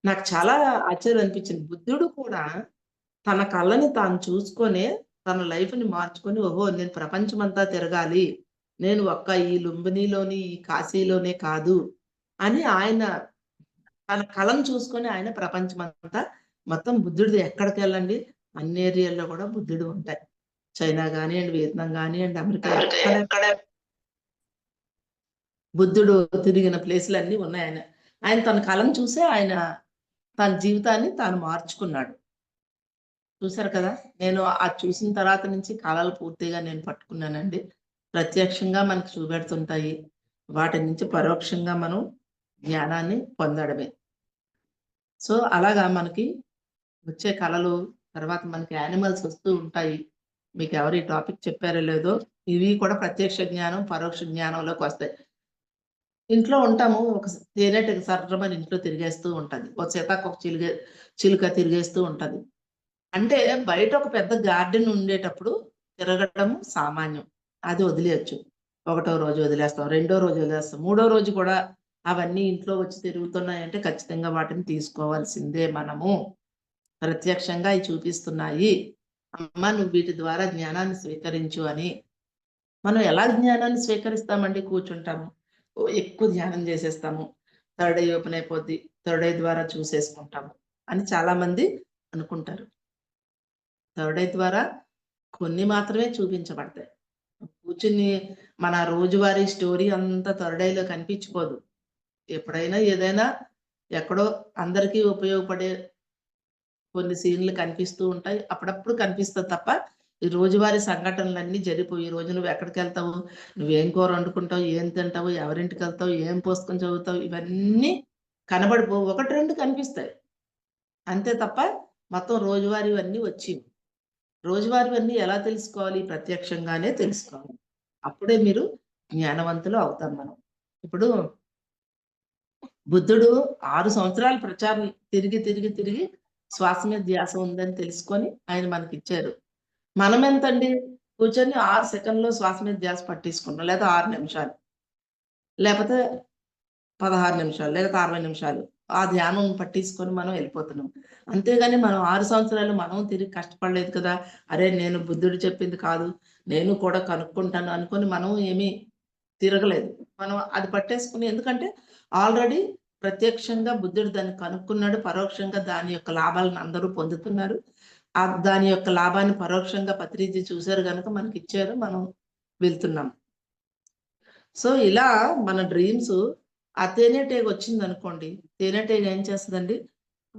నాకు చాలా ఆశ్చర్యం అనిపించింది. బుద్ధుడు కూడా తన కళ్ళని తాను చూసుకొనే తన లైఫ్‌ని మార్చుకొని, ఓహో! నేను ప్రపంచమంతా తిరగాలి. నేను ఒక్క ఈ లుంబినిలోని, ఈ కాశీలోనే కాదు అని ఆయన తన కళను చూసుకొని ఆయన ప్రపంచమంతా మొత్తం బుద్ధుడిది ఎక్కడికెళ్ళండి అన్ని ఏరియాల్లో కూడా బుద్ధుడు ఉంటాయి. చైనా గానియండి, వియత్నాం గానియండి, అమెరికా ఎక్కడ బుద్ధుడు తిరిగిన ప్లేసులన్నీ ఉన్నాయన. ఆయన తన కళను చూసే ఆయన తన జీవితాన్ని తాను మార్చుకున్నాడు. చూసారు కదా! నేను అది చూసిన తర్వాత నుంచి కళలు పూర్తిగా నేను పట్టుకున్నానండి. ప్రత్యక్షంగా మనకు చూపెడుతుంటాయి. వాటి నుంచి పరోక్షంగా మనం జ్ఞానాన్ని పొందడమే. సో, అలాగా మనకి వచ్చే కళలు, తర్వాత మనకి యానిమల్స్ వస్తూ ఉంటాయి. మీకెవరు ఈ టాపిక్ చెప్పారో లేదో, ఇవి కూడా ప్రత్యక్ష జ్ఞానం, పరోక్ష జ్ఞానంలోకొస్తాయి. ఇంట్లో ఉంటాము. ఒక తేనెటీగ సర్రమని ఇంట్లో తిరిగేస్తూ ఉంటది. ఒక సీతాకోక చిలుక తిరిగేస్తూ ఉంటది. అంటే బయట ఒక పెద్ద గార్డెన్ ఉండేటప్పుడు తిరగడం సామాన్యం. అది వదిలేయొచ్చు. ఒకటో రోజు వదిలేస్తాం. రెండో రోజు వదిలేస్తాం. మూడో రోజు కూడా అవన్నీ ఇంట్లో వచ్చి తిరుగుతున్నాయంటే ఖచ్చితంగా వాటిని తీసుకోవాల్సిందే మనము. ప్రత్యక్షంగా అయి చూపిస్తున్నాయి. అమ్మ నువ్వు వీటి ద్వారా జ్ఞానాన్ని స్వీకరించు అని. మనం ఎలా జ్ఞానాన్ని స్వీకరిస్తామండి? కూర్చుంటాము. ఎక్కువ ధ్యానం చేసేస్తాము. థర్డ్ ఐ ఓపెన్ అయిపోద్ది. థర్డ్ ఐ ద్వారా చూసేసుకుంటాము అని చాలామంది అనుకుంటారు. థర్డ్ ఐ ద్వారా కొన్ని మాత్రమే చూపించబడతాయి. కూర్చుని మన రోజువారీ స్టోరీ అంతా థర్డ్ ఐలో కనిపించిపోదు. ఎప్పుడైనా ఏదైనా ఎక్కడో అందరికీ ఉపయోగపడే కొన్ని సీన్‌లు కనిపిస్తూ ఉంటాయి. అప్పుడప్పుడు కనిపిస్తది తప్ప, ఈ రోజువారీ సంఘటనలన్నీ జరిగిపోయి, ఈరోజు నువ్వెక్కడికెళ్తావు? నువ్వేం కూర వండుకుంటావు? ఏం తింటావు? ఎవరింటికెళ్తావు? ఏం పుస్తకం చదువుతావు? ఇవన్నీ కనబడిపోవు. 1, 2 కనిపిస్తాయి. అంతే తప్ప మొత్తం రోజువారీవన్నీ వచ్చేవి. రోజువారీవన్నీ ఎలా తెలుసుకోవాలి? ప్రత్యక్షంగానే తెలుసుకోవాలి. అప్పుడే మీరు జ్ఞానవంతులు అవుతాం మనం. ఇప్పుడు బుద్ధుడు 6 సంవత్సరాలు ప్రచారం తిరిగి శ్వాస మీద ధ్యాస ఉందని తెలుసుకొని ఆయన మనకిచ్చారు. మనమెంతండి కూర్చొని 6 సెకన్‌లో శ్వాస మీద ధ్యాస పట్టేసుకుంటాం. లేదా 6 నిమిషాలు. లేపోతే 16 నిమిషాలు. లేకపోతే 60 నిమిషాలు. ఆ ధ్యానం పట్టేసుకొని మనం వెళ్ళిపోతున్నాం. అంతేగాని మనం 6 సంవత్సరాలు మనం తిరిగి కష్టపడలేదు కదా! అరే! నేను బుద్ధుడు చెప్పింది కాదు. నేను కూడా కనుక్కుంటాను అనుకోని మనం ఏమీ తిరగలేదు. మనం అది పట్టేసుకొని ఎందుకంటే ఆల్రెడీ ప్రత్యక్షంగా బుద్ధుడు దాన్ని కనుక్కున్నాడు. పరోక్షంగా దాని యొక్క లాభాలను అందరూ పొందుతున్నారు. దాని యొక్క లాభాన్ని పరోక్షంగా పత్రిజీ చూసారు గనుక మనకిచ్చారు. మనం వెళ్తున్నాం. సో, ఇలా మన డ్రీమ్స్ ఆ తేనెటీగొచ్చిందనుకోండి. తేనెటీగ ఏం చేస్తదండి?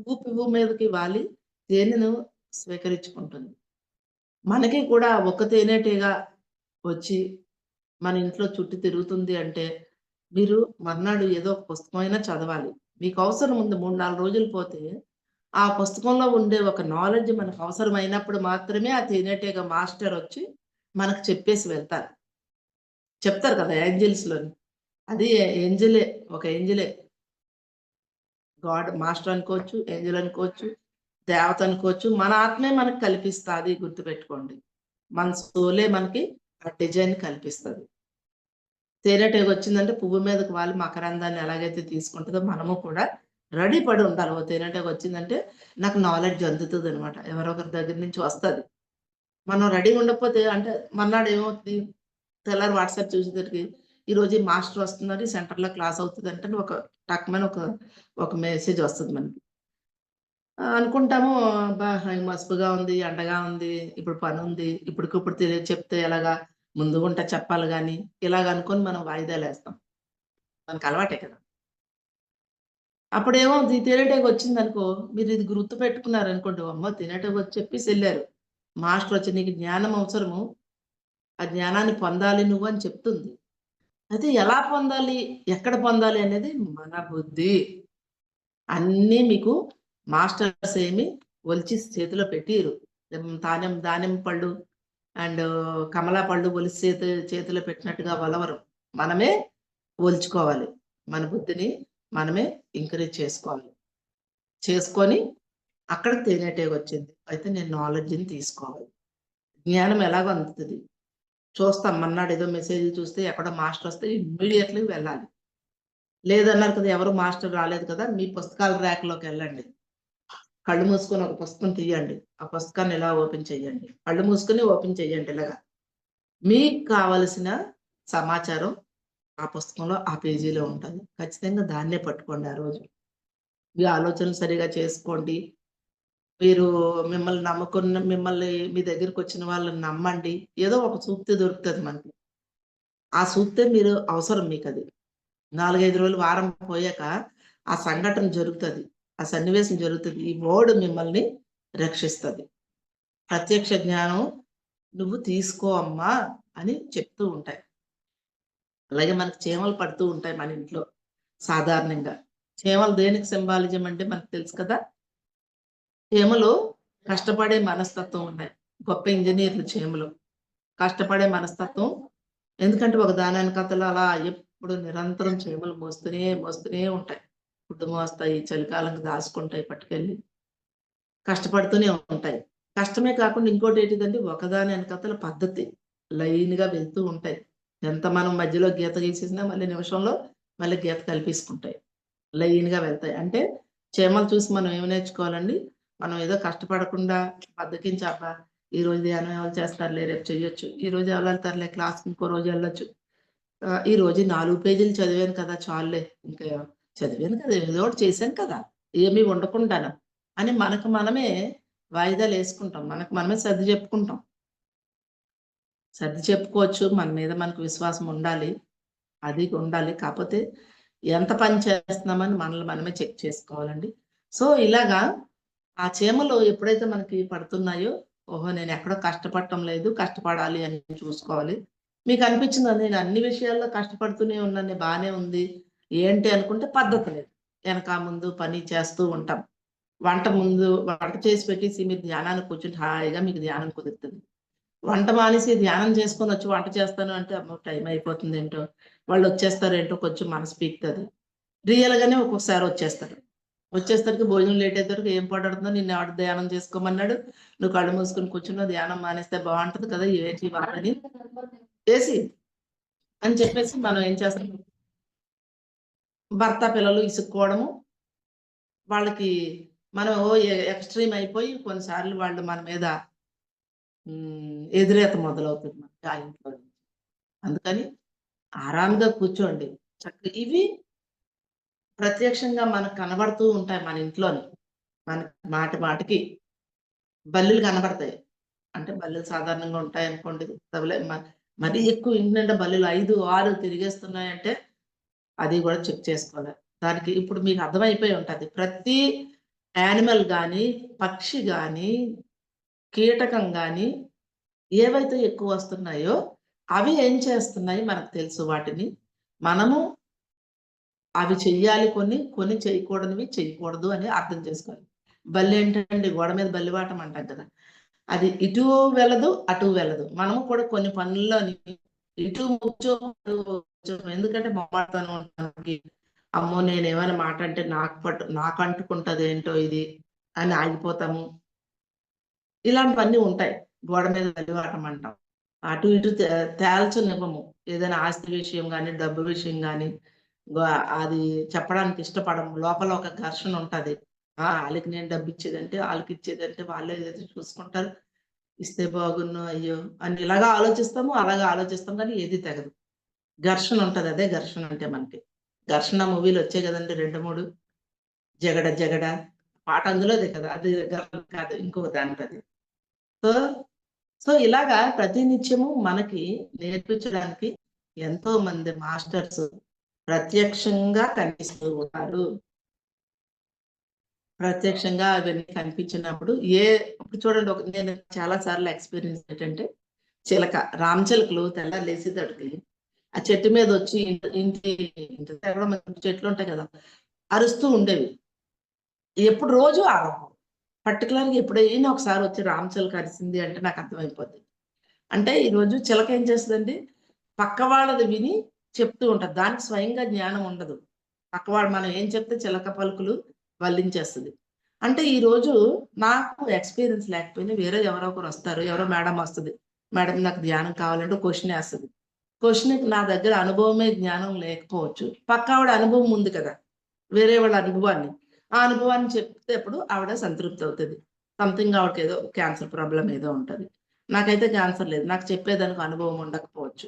పువ్వు మీదకి వాలి తేనెను స్వీకరించుకుంటుంది. మనకి కూడా ఒక తేనెటీగ వచ్చి మన ఇంట్లో చుట్టూ తిరుగుతుంది అంటే, మీరు మర్నాడు ఏదో ఒక పుస్తకమైనా చదవాలి. మీకవసరం ఉంది 3, 4 రోజులు పోతే, ఆ పుస్తకంలో ఉండే ఒక నాలెడ్జ్ మనకు అవసరమైనప్పుడు మాత్రమే ఆ తేనెటీగ మాస్టరొచ్చి మనకు చెప్పేసి వెళ్తారు. చెప్తారు కదా! ఏంజెల్స్‌లోని. అది ఏంజెలే. ఒక ఏంజెలే. గాడ్ మాస్టర్ అనుకోవచ్చు, ఏంజెల్ అనుకోవచ్చు, దేవత అనుకోవచ్చు. మన ఆత్మే మనకు కల్పిస్తాది గుర్తుపెట్టుకోండి. మన సోలే మనకి ఆ డిజైన్ కల్పిస్తది. తేనెటీగొచ్చిందంటే పువ్వు మీదకి వాలి మకరందాన్ని ఎలాగైతే తీసుకుంటదో మనము కూడా రెడీ పడి ఉండాలి. ఓ తేనెటీగొచ్చిందంటే నాకు నాలెడ్జ్ అందుతదనమాట. ఎవరో ఒకరి దగ్గర నుంచి వస్తది. మనం రెడీగా ఉండకపోతే అంటే మర్నాడు ఏమవుద్ది? తెల్లారి వాట్సాప్ చూసేసరికి ఈరోజు ఈ మాస్టర్ వస్తున్నారు. ఈ సెంటర్‌లో క్లాస్ అవుతదంటే ఒక టక్‌మని ఒక మెసేజ్ వస్తది మనకి. అనుకుంటాము అబ్బా! మసకగా ఉంది, ఎండగా ఉంది, ఇప్పుడు పనుంది, ఇప్పటికిప్పుడు చెప్తే ఎలాగా? ముందుగుంటే చెప్పాలి గాని, ఇలాగ అనుకోని మనం వాయిదాలేస్తాం. మనకు అలవాటే కదా! అప్పుడేమో తేనెటీగొచ్చిందనుకో, మీరిది గుర్తుపెట్టుకున్నారనుకోండి, అమ్మో! తేనెటీగొచ్చి చెప్పేసెళ్లారు. మాస్టరొచ్చి నీకు జ్ఞానం అవసరము. ఆ జ్ఞానాన్ని పొందాలి నువ్వు అని చెప్తుంది. అయితే ఎలా పొందాలి? ఎక్కడ పొందాలి అనేది మన బుద్ధి. అన్నీ మీకు మాస్టర్స్ ఏమి ఒలిచి చేతిలో పెట్టియరు. దానిమ్మ పళ్ళు అండ్ కమలా పళ్ళు ఒలిసి చేతిలో పెట్టినట్టుగా ఒలవరు. మనమే ఒలుచుకోవాలి. మన బుద్ధిని మనమే ఎంకరేజ్ చేసుకోవాలి. చేసుకొని అక్కడికి తేనెటీగొచ్చింది. అయితే నేను నాలెడ్జ్‌ని తీసుకోవాలి. జ్ఞానం ఎలాగో అందుతది. చూస్తాం మర్నాడు ఏదో మెసేజ్‌లు చూస్తే ఎక్కడో మాస్టరొస్తే ఇమ్మీడియేట్‌లీ వెళ్ళాలి. లేదన్నారు కదా! ఎవరు మాస్టర్ రాలేదు కదా! మీ పుస్తకాల ర్యాక్‌లోకెళ్ళండి. కళ్ళు మూసుకొని ఒక పుస్తకం తీయండి. ఆ పుస్తకాన్ని ఇలా ఓపెన్ చేయండి. కళ్ళు మూసుకొని ఓపెన్ చేయండి ఇలాగ. మీకు కావలసిన సమాచారం ఆ పుస్తకంలో, ఆ పేజీలో ఉంటది. ఖచ్చితంగా దాన్నే పట్టుకోండి ఆ రోజు. మీ ఆలోచనలు సరిగ్గా చేసుకోండి. మీరు మిమ్మల్ని మీ దగ్గరకొచ్చిన వాళ్ళని నమ్మండి. ఏదో ఒక సూక్తి దొరుకుతది మనకి. ఆ సూక్తే మీరు అవసరం మీకది. 4, 5 రోజులు, వారం పోయాక ఆ సంఘటన జరుగుతది. ఆ సన్నివేశం జరుగుతది. ఈ వర్డ్ మిమ్మల్ని రక్షిస్తది. ప్రత్యక్ష జ్ఞానం నువ్వు తీసుకో అమ్మా అని చెప్తూ ఉంటాయి. అలాగే మనకు చీమలు పడుతూ ఉంటాయి మన ఇంట్లో సాధారణంగా. చీమలు దేనికి సింబాలిజం అంటే మనకు తెలుసు కదా! చీమలు కష్టపడే మనస్తత్వం ఉన్నాయి. గొప్ప ఇంజినీర్‌లు చీమలు. కష్టపడే మనస్తత్వం. ఎందుకంటే ఒక దాని ఎనకాతల అలా ఎప్పుడు నిరంతరం చీమలు మోస్తూనే ఉంటాయి. ఫుడ్ మోస్తాయి, చలికాలంకి దాసుకుంటాయి పట్టుకెళ్ళి. కష్టపడుతూనే ఉంటాయి. కష్టమే కాకుండా ఇంకోటేంటిదంటే ఒకదాని ఎనకాతల పద్ధతి. లైన్‌గా వెళ్తూ ఉంటాయి. ఎంత మనం మధ్యలో గీత గీసేసినా మళ్ళీ నిమిషంలో మళ్ళీ గీత కలిపేసుకుంటాయి. లైన్‌గా వెళ్తాయి. అంటే చీమలు చూసి మనం ఏమి నేర్చుకోవాలండి? మనం ఏదో కష్టపడకుండా బద్ధకించి అబ్బా! ఈరోజు ధ్యానం ఎవరు చేస్తారులే రేపు చెయ్యొచ్చు. ఈరోజు ఎవరెళ్తారులే క్లాస్‌కి ఇంకో రోజు ఎళ్ళొచ్చు. ఈరోజు 4 పేజీలు చదివాను కదా! చాలులే. ఇంకా చదివాను కదా! ఏదో ఒకటి చేశాను కదా! ఏమీ ఉండకుండాను. అని మనకు మనమే వాయిదాలేసుకుంటాం. మనకు మనమే సర్ది చెప్పుకుంటాం. సర్ది చెప్పుకోవచ్చు. మన మీద మనకు విశ్వాసం ఉండాలి. అది ఉండాలి. కాపోతే ఎంత పని చేస్తున్నామని మనల్ని మనమే చెక్ చేసుకోవాలండి. సో, ఇలాగా ఆ చీమలు ఎప్పుడైతే మనకి పడుతున్నాయో, ఓహో! నేనెక్కడో కష్టపడటం లేదు. కష్టపడాలి అని చూసుకోవాలి. మీకనిపించిందా నేను అన్ని విషయాల్లో కష్టపడుతూనే ఉన్నాను. బానే ఉంది. ఏంటి అనుకుంటే పద్ధతి లేదు. ఎనక ముందు పని చేస్తూ ఉంటాం. వంట చేసి పెట్టేసి మీరు ధ్యానానికి కూర్చుంటే హాయిగా మీకు ధ్యానం కుదురుతది. వంట మానేసి ధ్యానం చేసుకొనొచ్చి వంట చేస్తాను అంటే, అమ్మో! టైం అయిపోతుందేంటో, వాళ్ళొచ్చేస్తారేంటో కొంచెం మనసు పీకుతది. రియల్‌గానే ఒక్కొక్కసారి వచ్చేస్తారు. వచ్చేసరికి భోజనం లేట్ అయ్యేసరికి ఏం పాటాడుతున్నావు నిన్నెవడు ధ్యానం చేసుకోమన్నాడు. నువ్వు కళ్ళు మూసుకొని కూర్చున్నావు ధ్యానం మానేస్తే బావుంటది కదా! ఏంటి ఇవాళని చేసి అని చెప్పేసి మనం ఏం చేస్తాం, భర్త, పిల్లలు ఇసుక్కోవడము, వాళ్ళకి మనం ఓ ఎక్స్‌ట్రీమ్ అయిపోయి కొన్నిసార్లు వాళ్ళు మన మీద ఎదురీత మొదలవుతుంది మనకి ఆ ఇంట్లో నుంచి. అందుకని ఆరాంగా కూర్చోండి. ఇవి ప్రత్యక్షంగా మనకు కనబడుతూ ఉంటాయి మన ఇంట్లోని. మనకి మాటి మాటికి బల్లులు కనబడతాయి. అంటే బల్లులు సాధారణంగా ఉంటాయనుకోండి. మరీ ఎక్కువ ఇంటి నిండా బల్లులు 5, 6 తిరిగేస్తున్నాయంటే అది గూడా చెక్ చేసుకోవాలి. దానికి ఇప్పుడు మీకు అర్థమైపోయి ఉంటది. ప్రతి యానిమల్ గాని, పక్షి గాని, కీటకం గాని ఏవైతే ఎక్కువొస్తున్నాయో అవి ఏం చేస్తున్నాయి మనకు తెలుసు వాటిని. మనము అవి చెయ్యాలి కొన్ని, కొన్ని చేయకూడనివి చెయ్యకూడదు అని అర్థం చేసుకోవాలి. బల్లేంటండి గోడ మీద బల్లివాటం అంటాం కదా! అది ఇటూ వెళ్ళదు, అటూ వెళ్ళదు. మనము కూడా కొన్ని పనుల్లోని ఇటు కూర్చోము, అటు కూర్చోము. ఎందుకంటే మొహమాటతనం మనకి. అమ్మో! నేనేమైనా మాట అంటే నాకంటుకుంటదేంటో ఇది అని ఆగిపోతాము. ఇలాంటివన్నీ ఉంటాయి. గోడ మీద బల్లివాటం అంటాం. అటు ఇటు తేల్చనివ్వము. ఏదైనా ఆస్తి విషయం గాని, డబ్బు విషయం గాని, గా అది చెప్పడానికి ఇష్టపడము. లోపల ఒక ఘర్షణ ఉంటది. ఆళ్ళకి నేను డబ్బిచ్చేదంటే, ఆళ్ళకిచ్చేదంటే వాళ్ళే ఏదో చూసుకుంటారు. ఇస్తే బాగున్ను, అయ్యో! అని ఇలాగా ఆలోచిస్తాము. అలాగా ఆలోచిస్తాం కానీ ఏది తెగదు. ఘర్షణ ఉంటది. అదే ఘర్షణ అంటే మనకి. 'ఘర్షణ' మూవీలొచ్చాయి గదండీ 2, 3. 'జగడ జగడ' పాట అందులోదే కదా! అది ఘర్షణ కాదు. ఇంకో దాంట్లోది. సో సో, ఇలాగా ప్రతినిత్యము మనకి నేర్పించడానికి ఎంతో మంది మాస్టర్స్ ప్రత్యక్షంగా కనిపిస్తూ ఉన్నారు. ప్రత్యక్షంగా అవన్నీ కనిపించినప్పుడు ఇప్పుడు చూడండి నేను చాలా సార్లు ఎక్స్‌పీరియన్స్ ఏంటంటే, రామచిలకలు తెల్లారి లేసేతటికి ఆ చెట్టు మీదొచ్చి ఇంటి దగ్గర మనకి చెట్లుంటాయి కదా! అరుస్తూ ఉండేవి. ఎప్పుడు రోజు అరవవు. పర్టిక్యులర్‌గా ఎప్పుడైనా ఒకసారి వచ్చి రామచిలక అరిసింది అంటే నాకు అర్థమైపోద్ది. అంటే ఈరోజు చిలక ఏం చేస్తుందండి, పక్క వాళ్ళది విని చెప్తూ ఉంటది. దానికి స్వయంగా జ్ఞానం ఉండదు. పక్కవాడు మనం ఏం చెప్తే చిలక పలుకులు వల్లించేస్తది. అంటే ఈరోజు నాకు ఎక్స్‌పీరియన్స్ లేకపోయినా వేరే ఎవరో ఒకరొస్తారు. ఎవరో మేడం వస్తది. మేడం నాకు ధ్యానం కావాలంటే క్వెషన్ ఏస్తది. క్వెషన్‌కి నా దగ్గర అనుభవమే జ్ఞానం లేకపోవచ్చు. పక్కావిడ అనుభవం ఉంది కదా! వేరే వాళ్ళ అనుభవాన్ని. ఆ అనుభవాన్ని చెప్తేప్పుడు ఆవిడ సంతృప్తవుతది. సంథింగ్ ఆవిడకేదో క్యాన్సర్ ప్రాబ్లమ్ ఏదో ఉంటది. నాకైతే క్యాన్సర్ లేదు. నాకు చెప్పేదానికి అనుభవం ఉండకపోవచ్చు.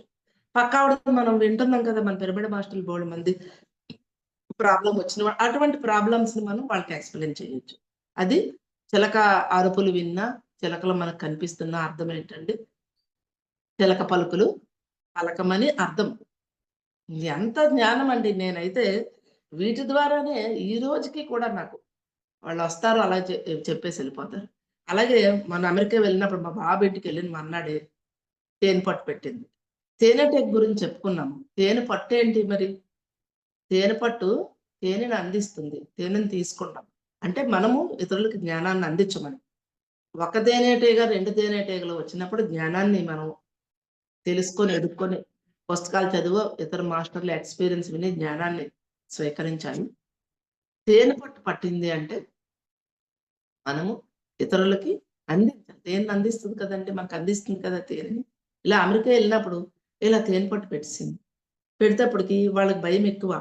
పక్కావిడతో మనం వింటున్నాం కదా! మన పిరమిడ్ మాస్టర్‌లు బోలెడుమంది ప్రాబ్లమ్ వచ్చిన అటువంటి ప్రాబ్లమ్స్‌ని మనం వాళ్ళకి ఎక్స్‌ప్లెయిన్ చేయొచ్చు. అది చిలక అరుపులు విన్నా, చిలకలు మనకు కనిపిస్తున్న అర్థం ఏంటంటే, చిలక పలుకులు పలకమని అర్థం. ఎంత జ్ఞానమండి. నేనైతే వీటి ద్వారానే ఈ రోజుకి కూడా నాకు వాళ్ళొస్తారు అలా చెప్పేసి ఎళ్ళిపోతారు. అలాగే మొన్న అమెరికా వెళ్ళినప్పుడు మా బాబు ఇంటికెళ్ళిన మర్నాడే తేనె పట్టు పెట్టింది. తేనెటీగ గురించి చెప్పుకున్నాము. తేనె పట్టేంటి మరి? తేనె పట్టు తేనెను అందిస్తుంది. తేనెను తీసుకుంటాం. అంటే మనము ఇతరులకి జ్ఞానాన్ని అందించమని. ఒక తేనెటీగ, 2 తేనెటీగలు వచ్చినప్పుడు జ్ఞానాన్ని మనం తెలుసుకొని, ఎదుక్కొని పుస్తకాలు చదివో, ఇతర మాస్టర్‌ల ఎక్స్‌పీరియన్స్ విని జ్ఞానాన్ని స్వీకరించాలి. తేనె పట్టు పట్టింది అంటే మనము ఇతరులకి అందించాలి. తేనెను అందిస్తుంది కదండీ! మనకు అందిస్తుంది కదా తేనెని. ఇలా అమెరికా ఎళ్ళినప్పుడు ఇలా తేనె పట్టు పెట్టేసింది. పెడితేప్పటికి వాళ్ళకి భయమెక్కువ.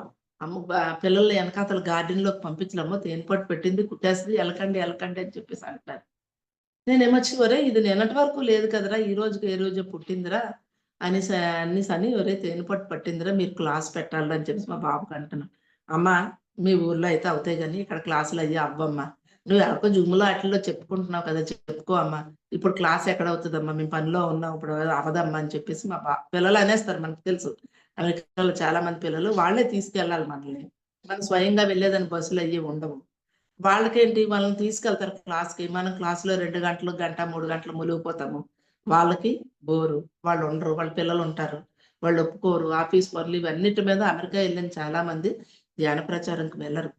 అమ్మో! పిల్లల్ని ఎనకాతల గార్డెన్‌లోకి పంపించలేము. అమ్మో! తేనె పట్టు పెట్టింది కుట్టేస్తది. ఎళ్ళకండి, ఎళ్ళకండి అని చెప్పేసి అంటున్నారు. నేనేమొచ్చి ఒరేయ్! ఇది నిన్నటి వరకు లేదు కదరా! ఈ రోజుకి ఏ రోజో పుట్టిందిరా అనేసని ఒరేయ్! తేనె పట్టు పట్టిందిరా మీరు క్లాస్ పెట్టాలిరా అని చెప్పేసి మా బాబుకి అంటున్నా. అమ్మా! మీ ఊర్లో అయితే అవుతాయి గానీ ఇక్కడ క్లాసులయ్యి అవ్వమ్మా. నువ్వు ఎలాగో జూమ్‌లో ఆటిల్లో చెప్పుకుంటున్నావు కదా! చెప్పుకో అమ్మా. ఇప్పుడు క్లాస్ ఎక్కడవుతదమ్మా? మేము పనిలో ఉన్నాం. ఇప్పుడు అవ్వదమ్మా అని చెప్పేసి పిల్లలు అనేస్తారు మనకు తెలుసు. అమెరికాలో చాలా మంది పిల్లలు వాళ్ళే తీసుకెళ్ళాలి మనల్ని. మనం స్వయంగా వెళ్ళేదానికి బస్సులయ్యి ఉండవు. వాళ్ళకేంటి వాళ్ళని తీసుకెళ్తారు క్లాస్‌కి. మనం క్లాస్‌లో 2 గంటలు, గంట, 3 గంటలు ములిగిపోతాము. వాళ్ళకి బోరు. వాళ్ళుండరు. వాళ్ళ పిల్లలుంటారు. వాళ్ళు ఒప్పుకోరు. ఆఫీస్ పనులు ఇవన్నిటి మీద అమెరికా ఎళ్ళిన చాలా మంది ధ్యాన ప్రచారంకి వెళ్లరు.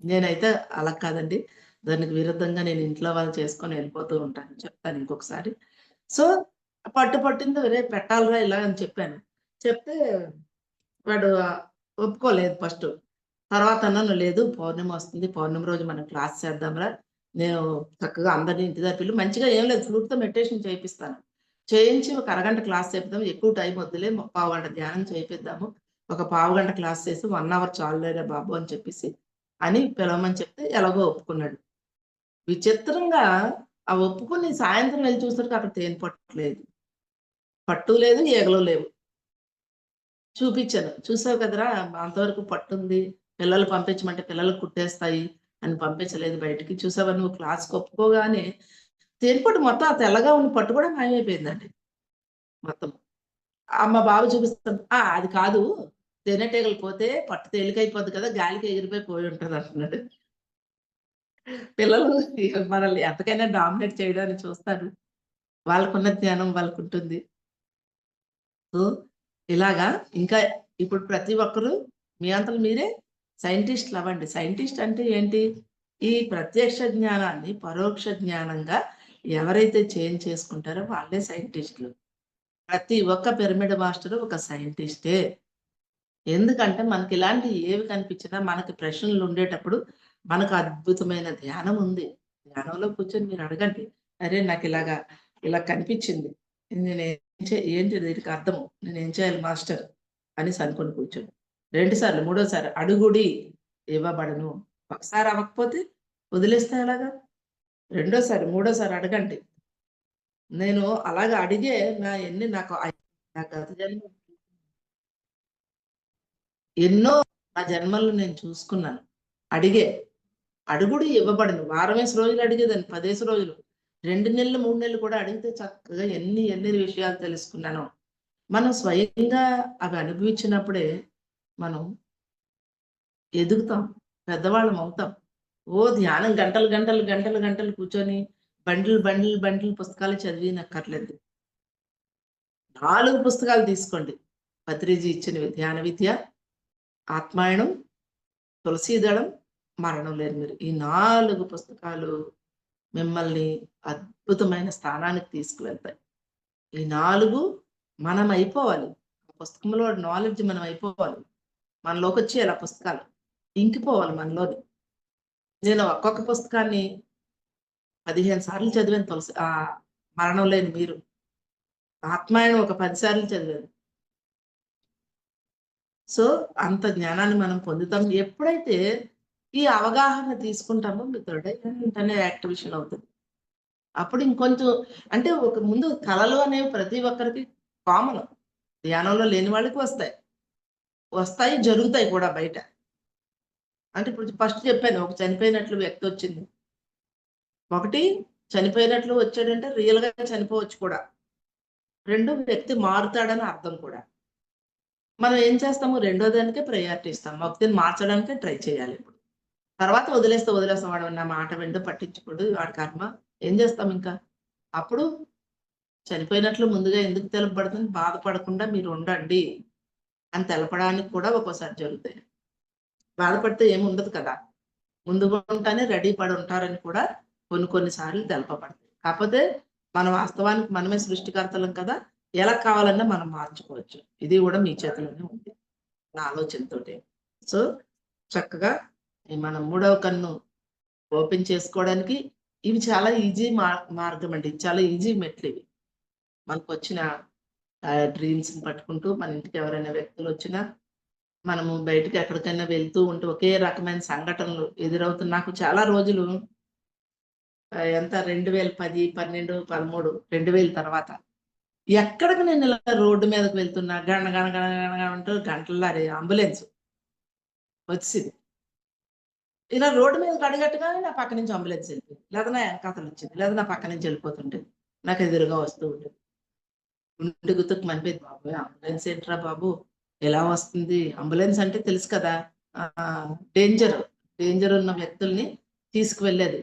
నేనైతే అలా కాదండి. దానికి విరుద్ధంగా నేను ఇంట్లో వాళ్ళు చేసుకొని ఎళ్ళిపోతూ ఉంటాను. చెప్తాను ఇంకొకసారి. సో, పట్టు పట్టింది "ఒరేయ్! పెట్టాలిరా ఇలా" అని చెప్పాను. చెప్తే వాడు ఒప్పుకోలేదు ఫస్టు. తర్వాత అన్నాను, "లేదు పౌర్ణమి వస్తుంది. పౌర్ణమి రోజు మనం క్లాస్ చేద్దాంరా. నేను చక్కగా అందరిని ఇంటి దగ్గర పిలిచి మంచిగా ఏం లేదు ఫ్లూట్‌తో మెడిటేషన్ చేపిస్తాను. చేయించి ఒక అరగంట క్లాస్ చెప్దాం. ఎక్కువ టైం వద్దులే. పావుగంట ధ్యానం చేపిద్దాము. ఒక పావుగంట క్లాస్ చేసి 1 అవర్ చాలులేరా బాబు" అని చెప్పేసి అని పిలవమని చెప్తే ఎలాగో ఒప్పుకున్నాడు. విచిత్రంగా ఆ ఒప్పుకొని సాయంత్రం వెళ్లి చూసేసరికి అక్కడ తేనె పట్టు లేదు. పట్టు లేదు, ఈగలు లేవు. చూపిచ్చాను. "చూసావు కదరా! అంతవరకు పట్టుంది. పిల్లలు పంపించమంటే పిల్లలు కుట్టేస్తాయి అని పంపించలేదు బయటికి. చూసావా నువ్వు క్లాస్‌కి ఒప్పుకోగానే" తేనెపట్టు మొత్తం ఆ తెల్లగా ఉన్న పట్టు కూడా మాయమైపోయిందండి మొత్తం. మా బాబు చూపిస్తుంటే, అది కాదు. తేనెటీగలు పోతే పట్టు తేలికైపోద్ది కదా! గాలికి ఎగిరిపోయి పోయుంటది" అంటున్నాడు. పిల్లలు ఇగ మనల్ని ఎంతకైనా డామినేట్ చేయడానికి చూస్తారు. వాళ్ళకున్న జ్ఞానం వాళ్ళకుంటుంది. సో, ఇలాగా ఇంకా ఇప్పుడు ప్రతి ఒక్కరు మీ అంతట మీరే సైంటిస్ట్‌లవ్వండి. సైంటిస్ట్ అంటే ఏంటి? ఈ ప్రత్యక్ష జ్ఞానాన్ని పరోక్ష జ్ఞానంగా ఎవరైతే చేంజ్ చేసుకుంటారో వాళ్ళే సైంటిస్ట్‌లు. ప్రతి ఒక్క పిరమిడ్ మాస్టరు ఒక సైంటిస్టే. ఎందుకంటే మనకిలాంటియి ఏవి కనిపించినా మనకి ప్రశ్నలుండేటప్పుడు మనకు అద్భుతమైన ధ్యానం ఉంది. ధ్యానంలో కూర్చొని మీరు అడగండి. అరే! నాకిలాగా ఇలా కనిపించింది. నేనేం ఏంటి దీనికి అర్థము? నేనేం చేయాలి మాస్టర్? అనేసి అనుకోని కూర్చోండి. 2 సార్లు, మూడోసారి అడుగుడి ఇవ్వబడును. ఒకసారి అవ్వకపోతే వదిలేస్తే ఎలాగా? రెండోసారి, మూడోసారి అడగండి. నేను అలాగా అడిగే నా గత జన్మ ఎన్నో నా జన్మల్లో నేను చూసుకున్నాను. అడిగే. అడుగుడు ఇవ్వబడను. వారమేసి రోజులు అడిగేదాన్ని. 10 రోజులు. 2 నెలలు, 3 నెలలు కూడా అడిగితే చక్కగా ఎన్ని విషయాలు తెలుసుకున్నానో. మనం స్వయంగా అవి అనుభవించినప్పుడే మనం ఎదుగుతాం. పెద్దవాళ్ళం అవుతాం. ధ్యానం గంటలు కూర్చొని బండిల్ పుస్తకాలు చదివినక్కర్లేదు. 4 పుస్తకాలు తీసుకోండి. పత్రిజీ ఇచ్చినవి. ధ్యాన విద్య, ఆత్మాయణం, తులసీదళం, మరణం లేని మీరు. ఈ 4 పుస్తకాలు మిమ్మల్ని అద్భుతమైన స్థానానికి తీసుకువెళ్తాయి. ఈ 4 మనం అయిపోవాలి. పుస్తకంలో నాలెడ్జ్ మనం అయిపోవాలి. మనలోకొచ్చేయాలి ఆ పుస్తకాలు. ఇంకిపోవాలి మనలోని. నేను ఒక్కొక్క పుస్తకాన్ని 15 సార్లు చదివాను మరణం లేని మీరు. ఆత్మాయణం ఒక 10 సార్లు చదివాను. సో, అంత జ్ఞానాన్ని మనం పొందుతాం. ఎప్పుడైతే ఈ అవగాహన తీసుకుంటామో మిత్రుడే వెంటనే యాక్టివేషన్ అవుతది. అప్పుడు ఇంకొంచెం అంటే ఒక ముందు కలలు అనేవి ప్రతి ఒక్కరికి కామన్. ధ్యానంలో లేని వాళ్ళకి వస్తాయి. వస్తాయి, జరుగుతాయి కూడా బయట. అంటే ఇప్పుడు ఫస్ట్ చెప్పాను ఒక చనిపోయినట్లు వ్యక్తొచ్చింది. ఒకటి చనిపోయినట్లు వచ్చాడంటే రియల్‌గా చనిపోవచ్చు కూడా. 2 వ్యక్తి మారుతాడని అర్థం కూడా. మనం ఏం చేస్తాము రెండో దానికే ప్రయారిటీ ఇస్తాం. వ్యక్తిని మార్చడానికే ట్రై చేయాలి ఇప్పుడు. తర్వాత వదిలేస్తాం. వాడు నా మాట వినడు, పట్టించుకోడు. వాడి కర్మ. ఏం చేస్తాం ఇంకా? అప్పుడు చనిపోయినట్లు ముందుగా ఎందుకు తెలపబడుతుంది? బాధపడకుండా మీరుండండి అని తెలపడానికి కూడా ఒక్కోసారి జరుగుతాయి. బాధపడితే ఏముండదు కదా! ముందుగా ఉంటానే రెడీ పడి ఉంటారని కూడా కొన్ని సార్లు తెలపబడతాయి. కాకపోతే మన వాస్తవానికి మనమే సృష్టికర్తలం కదా! ఎలా కావాలన్నా మనం మార్చుకోవచ్చు. ఇది కూడా మీ చేతిలోనే ఉంది. నా ఆలోచనతోటి. సో, చక్కగా ఈ మన మూడవ కన్ను ఓపెన్ చేసుకోవడానికి ఇవి చాలా ఈజీ మార్గమండి. చాలా ఈజీ మెట్లివి. మనకొచ్చిన డ్రీమ్స్‌ని పట్టుకుంటూ మన ఇంటికి ఎవరైనా వ్యక్తులొచ్చినా, మనము బయటికి ఎక్కడికైనా వెళ్తూ ఉంటే ఒకే రకమైన సంఘటనలు ఎదురవుతున్న నాకు చాలా రోజులు ఎంత 2010, 12, 13, 2000 తర్వాత ఎక్కడికి నేను ఇలా రోడ్డు మీదకి వెళ్తున్నా గణ గణ గణ గణ గణ అంటూ గంటల్లో అంబులెన్స్ వచ్చేసింది. ఇలా రోడ్డు మీదకి అడుగెట్టగానే నా పక్క నుంచి అంబులెన్స్ వెళ్ళిపోయింది. లేదా నా ఎనకాతలొచ్చింది. లేదా నా పక్క నుంచి వెళ్ళిపోతుంటది. నాకు ఎదురుగా వస్తూ ఉండేది. గుండె గుతుక్కుమనిపోయేది. బాబోయ్! అంబులెన్స్ ఏంట్రా బాబు! ఎలా వస్తుంది? అంబులెన్స్ అంటే తెలుసు కదా! డేంజర్. డేంజర్ ఉన్న వ్యక్తుల్ని తీసుకువెళ్ళేది.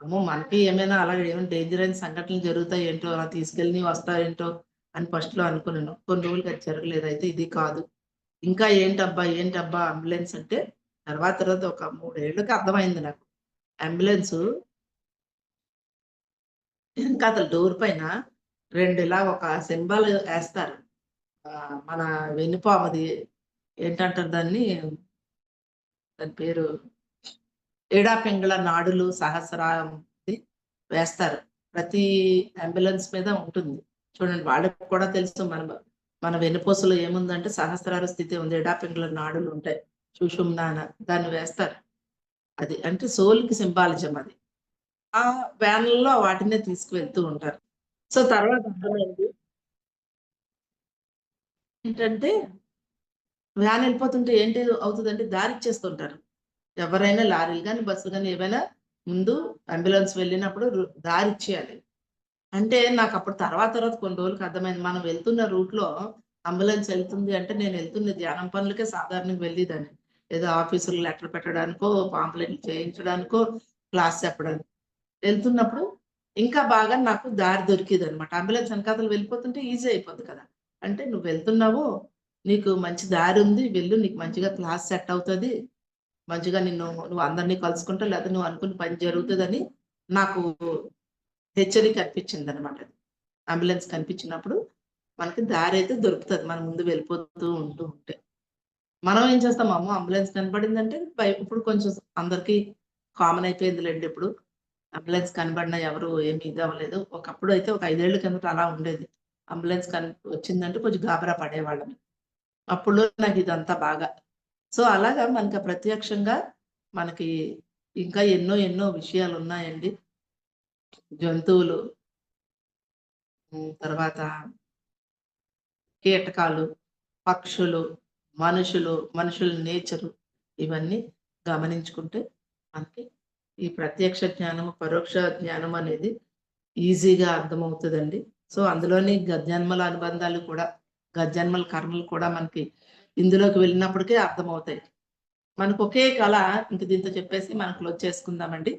అమ్మో! మనకి ఏమైనా అలాగే ఏమైనా డేంజర్ అయిన సంఘటనలు జరుగుతాయేంటో, అలా తీసుకెళ్ళి వస్తాయేంటో అని ఫస్ట్‌లో అనుకున్నాను. కొన్ని రోజులకి అది జరగలేదు. అయితే ఇది కాదు. ఇంకా ఏంటబ్బా అంబులెన్స్ అంటే తర్వాత ఒక 3 ఏళ్ళకి అర్థమైంది నాకు. అంబులెన్సు ఎనకాతల డోర్ పైన 2 ఇలా ఒక సింబల్ ఏస్తారు. మన వెన్నుపామది ఏంటంటారు దాన్ని? దాని పేరు ఏడా పింగళ నాడులు సహస్రాది వేస్తారు. ప్రతి అంబులెన్స్ మీద ఉంటుంది. చూడండి వాళ్ళకి కూడా తెలుసు మన వెన్నుపూసలో ఏముందంటే సహస్రార స్థితి ఉంది. ఏడా పింగళ నాడులుంటాయి. సుషుమ్న దాన్ని వేస్తారు. అది అంటే సోల్‌కి సింబాలిజం అది. ఆ వ్యాన్‌లలో వాటినే తీసుకువెళ్తూ ఉంటారు. సో, తర్వాత అర్థమైంది ఏంటంటే వ్యాన్ ఎళ్ళిపోతుంటే ఏంటి అవుతదంటే దారిచ్చేస్తుంటారు. ఎవరైనా లారీలు గాని, బస్సులు గాని ఏవైనా ముందు అంబులెన్స్ వెళ్ళినప్పుడు దారిచ్చేయాలి. అంటే నాకప్పుడు తర్వాత కొన్ని రోజులకి అర్థమైంది. మనం వెళ్తున్న రూట్‌లో అంబులెన్స్ ఎళ్తుంది అంటే నేనెళ్తుంది ధ్యానం పనులకే సాధారణంగా వెళ్ళేదాన్ని. ఏదో ఆఫీసులో లెటర్ పెట్టడానికో, పాంప్లెట్లు చేయించడానికో, క్లాస్ చెప్పడానికి. ఎళ్తున్నప్పుడు ఇంకా బాగా నాకు దారి దొరికేదనమాట. అంబులెన్స్ ఎనకాతల వెళ్ళిపోతుంటే ఈజీ అయిపోద్ది కదా! అంటే "నువ్వెళ్తున్నావు, నీకు మంచి దారుంది. వెళ్ళు నీకు మంచిగా క్లాస్ సెట్ అవుతది. మంచిగా నువ్వు అందరిని కలుసుకుంటావు. లేతే నువ్వు అనుకున్న పని జరుగుతదని" నాకు హెచ్చరిక అనిపించిందనమాట. అంబులెన్స్ కనిపించినప్పుడు మనకి దారైతే దొరుకుతది. మనం ముందు వెళ్ళిపోతూ ఉంటే. మనం ఏం చేస్తాం అమ్మో! అంబులెన్స్ కనపడిందంటే ఇప్పుడు కొంచెం అందరికి కామన్ అయిపోయిందిలెండి ఇప్పుడు. అంబులెన్స్ కనబడినా ఎవరు ఏమి ఇదవ్వలేదు. ఒకప్పుడైతే ఒక 5 ఏళ్ల కిందట అలా ఉండేది. అంబులెన్స్ వచ్చిందంటే కొంచెం గాబరా పడేవాళ్ళం. అప్పుడు నాకిదంతా బాగా. సో, అలాగా మనకి ప్రత్యక్షంగా మనకి ఇంకా ఎన్నో విషయాలున్నాయండి. జంతువులు, తర్వాత కీటకాలు, పక్షులు, మనుషుల నేచరు ఇవన్నీ గమనించుకుంటే మనకి ఈ ప్రత్యక్ష జ్ఞానము, పరోక్ష జ్ఞానం అనేది ఈజీగా అర్థమవుతదండి. సో, అందులోని గజన్మల అనుబంధాలు కూడా, గజన్మల కర్మలు కూడా మనకి ఇందులోకి వెళ్ళినప్పటికే అర్థమవుతాయి. మనకొకే కల ఇంక దీంతో చెప్పేసి మనం క్లోజ్ చేసుకుందామండి.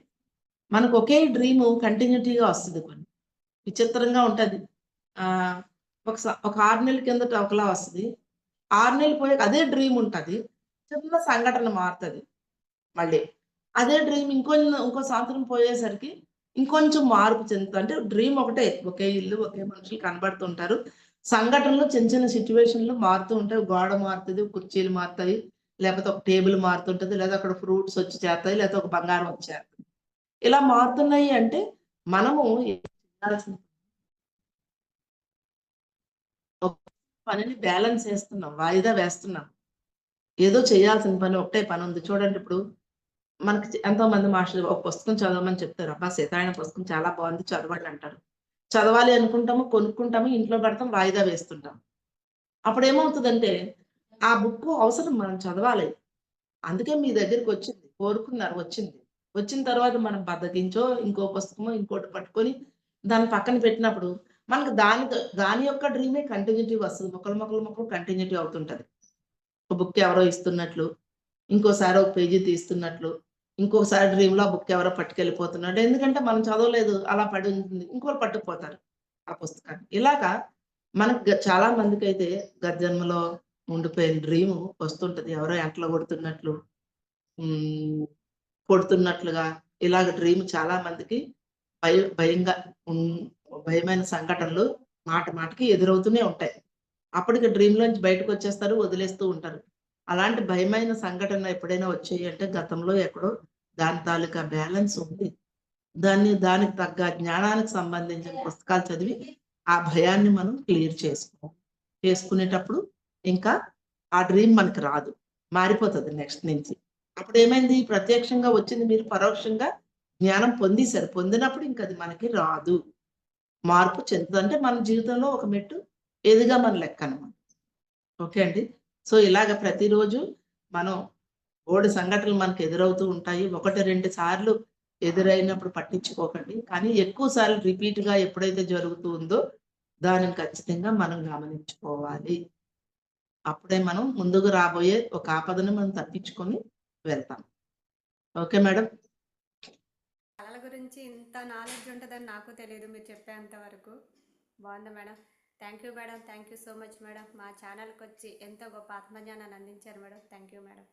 మనకొకే డ్రీము కంటిన్యూటీగా వస్తది కొన్ని. విచిత్రంగా ఉంటది. ఆహ్, ఒక 6 నెలల కిందట ఒకలా వస్తది. 6 నెలలు పోయాక అదే డ్రీమ్ ఉంటది. చిన్న సంఘటన మారుతది మళ్ళీ. అదే డ్రీమ్ ఇంకో సంవత్సరం పోయేసరికి ఇంకొంచెం మార్పు చెందుతా అంటే డ్రీమ్ ఒకటే. ఒకే ఇల్లు, ఒకే మనుషులు కనబడుతుంటారు. సంఘటనలు చిన్న చిన్న సిట్యుయేషన్‌లు మారుతూ ఉంటాయి. గోడ మారుతది, కుర్చీలు మారుతాయి. లేపోతే ఒక టేబుల్ మారుతుంటది. లేదా అక్కడ ఫ్రూట్స్ వచ్చి చేరతాయి. లేతే ఒక బంగారం వచ్చి చేరతది. ఇలా మారుతున్నాయి అంటే మనము ఏం చేయాల్సిన ఒక పనిని బ్యాలెన్స్ చేస్తున్నాం. వాయిదా వేస్తున్నాం. ఏదో చేయాల్సిన పని ఒకటే పనుంది. చూడండి ఇప్పుడు మనకి ఎంతోమంది మాస్టర్‌లు ఒక పుస్తకం చదవమని చెప్తారు. అబ్బా! సీతారామ పుస్తకం చాలా బావుంది చదవండి అంటారు. చదవాలి అనుకుంటాము, కొనుక్కుంటాము, ఇంట్లో పెడతాం, వాయిదా వేస్తుంటాం. అప్పుడేమవుతదంటే, ఆ బుక్కు అవసరం మనం చదవాలి. అందుకే మీ దగ్గరికొచ్చింది. కోరుకున్నారు వచ్చింది. వచ్చిన తర్వాత మనం బద్ధకించో, ఇంకో పుస్తకమో, ఇంకోటి పట్టుకొని దాన్ని పక్కన పెట్టినప్పుడు, మనకు దాని యొక్క డ్రీమే కంటిన్యూటీ వస్తది. ముక్కలు కంటిన్యూటీ అవుతుంటది. ఒక బుక్ ఎవరో ఇస్తున్నట్లు, ఇంకోసారి ఒక పేజీ తీస్తున్నట్లు, ఇంకోసారి డ్రీమ్‌లో ఆ బుక్ ఎవరో పట్టుకెళ్ళిపోతున్నట్టు. ఎందుకంటే మనం చదవలేదు. అలా పడి ఉంటుంది. ఇంకోళ్ళు పట్టుకుపోతారు ఆ పుస్తకాన్ని. ఇలాగా మనకు చాలా మందికైతే గత జన్మలో ఉండిపోయిన డ్రీము వస్తుంటది. ఎవరో ఎంటలో కొడుతున్నట్లు, హ్మ్. కొడుతున్నట్లుగా ఇలాగ డ్రీమ్ చాలా మందికి భయంగా హ్మ్. భయమైన సంఘటనలు మాటికి ఎదురవుతూనే ఉంటాయి. అప్పటికి డ్రీమ్‌లోంచి బయటకొచ్చేస్తారు, వదిలేస్తూ ఉంటారు. అలాంటి భయమైన సంఘటన ఎప్పుడైనా వచ్చాయంటే గతంలో ఎక్కడో దాని తాలూకా బ్యాలెన్స్ ఉంది. దానికి తగ్గ జ్ఞానానికి సంబంధించిన పుస్తకాలు చదివి, ఆ భయాన్ని మనం క్లియర్ చేసుకునేటప్పుడు ఇంకా ఆ డ్రీమ్ మనకి రాదు. మారిపోతది నెక్స్ట్ నుంచి. అప్పుడేమైంది ప్రత్యక్షంగా వచ్చింది మీరు పరోక్షంగా జ్ఞానం పొందేసారు. పొందినప్పుడు ఇంకది మనకి రాదు. మార్పు చెందుతది. అంటే మన జీవితంలో ఒక మెట్టు ఎదిగామని లెక్కనమాట. ఓకే అండి. సో, ఇలాగ ప్రతిరోజు మనం బోలెడు సంఘటనలు మనకు ఎదురవుతూ ఉంటాయి. 1, 2 సార్లు ఎదురైనప్పుడు పట్టించుకోకండి. కానీ ఎక్కువ సార్లు రిపీట్‌గా ఎప్పుడైతే జరుగుతూ ఉందో దానిని ఖచ్చితంగా మనం గమనించుకోవాలి. అప్పుడే మనం ముందుకు రాబోయే ఒక ఆపదను మనం తప్పించుకొని వెళ్తాం. Okay madam.
కళల గురించి ఇంత నాలెడ్జ్ ఉంటదని నాకు తెలీదు మీరు చెప్పేంత వరకు. బావుంది madam. Thank you madam. Thank you so much madam. మా ఛానల్‌కొచ్చి ఎంతో గొప్ప ఆత్మజ్ఞానాన్ని అందించారు మేడం. Thank you madam.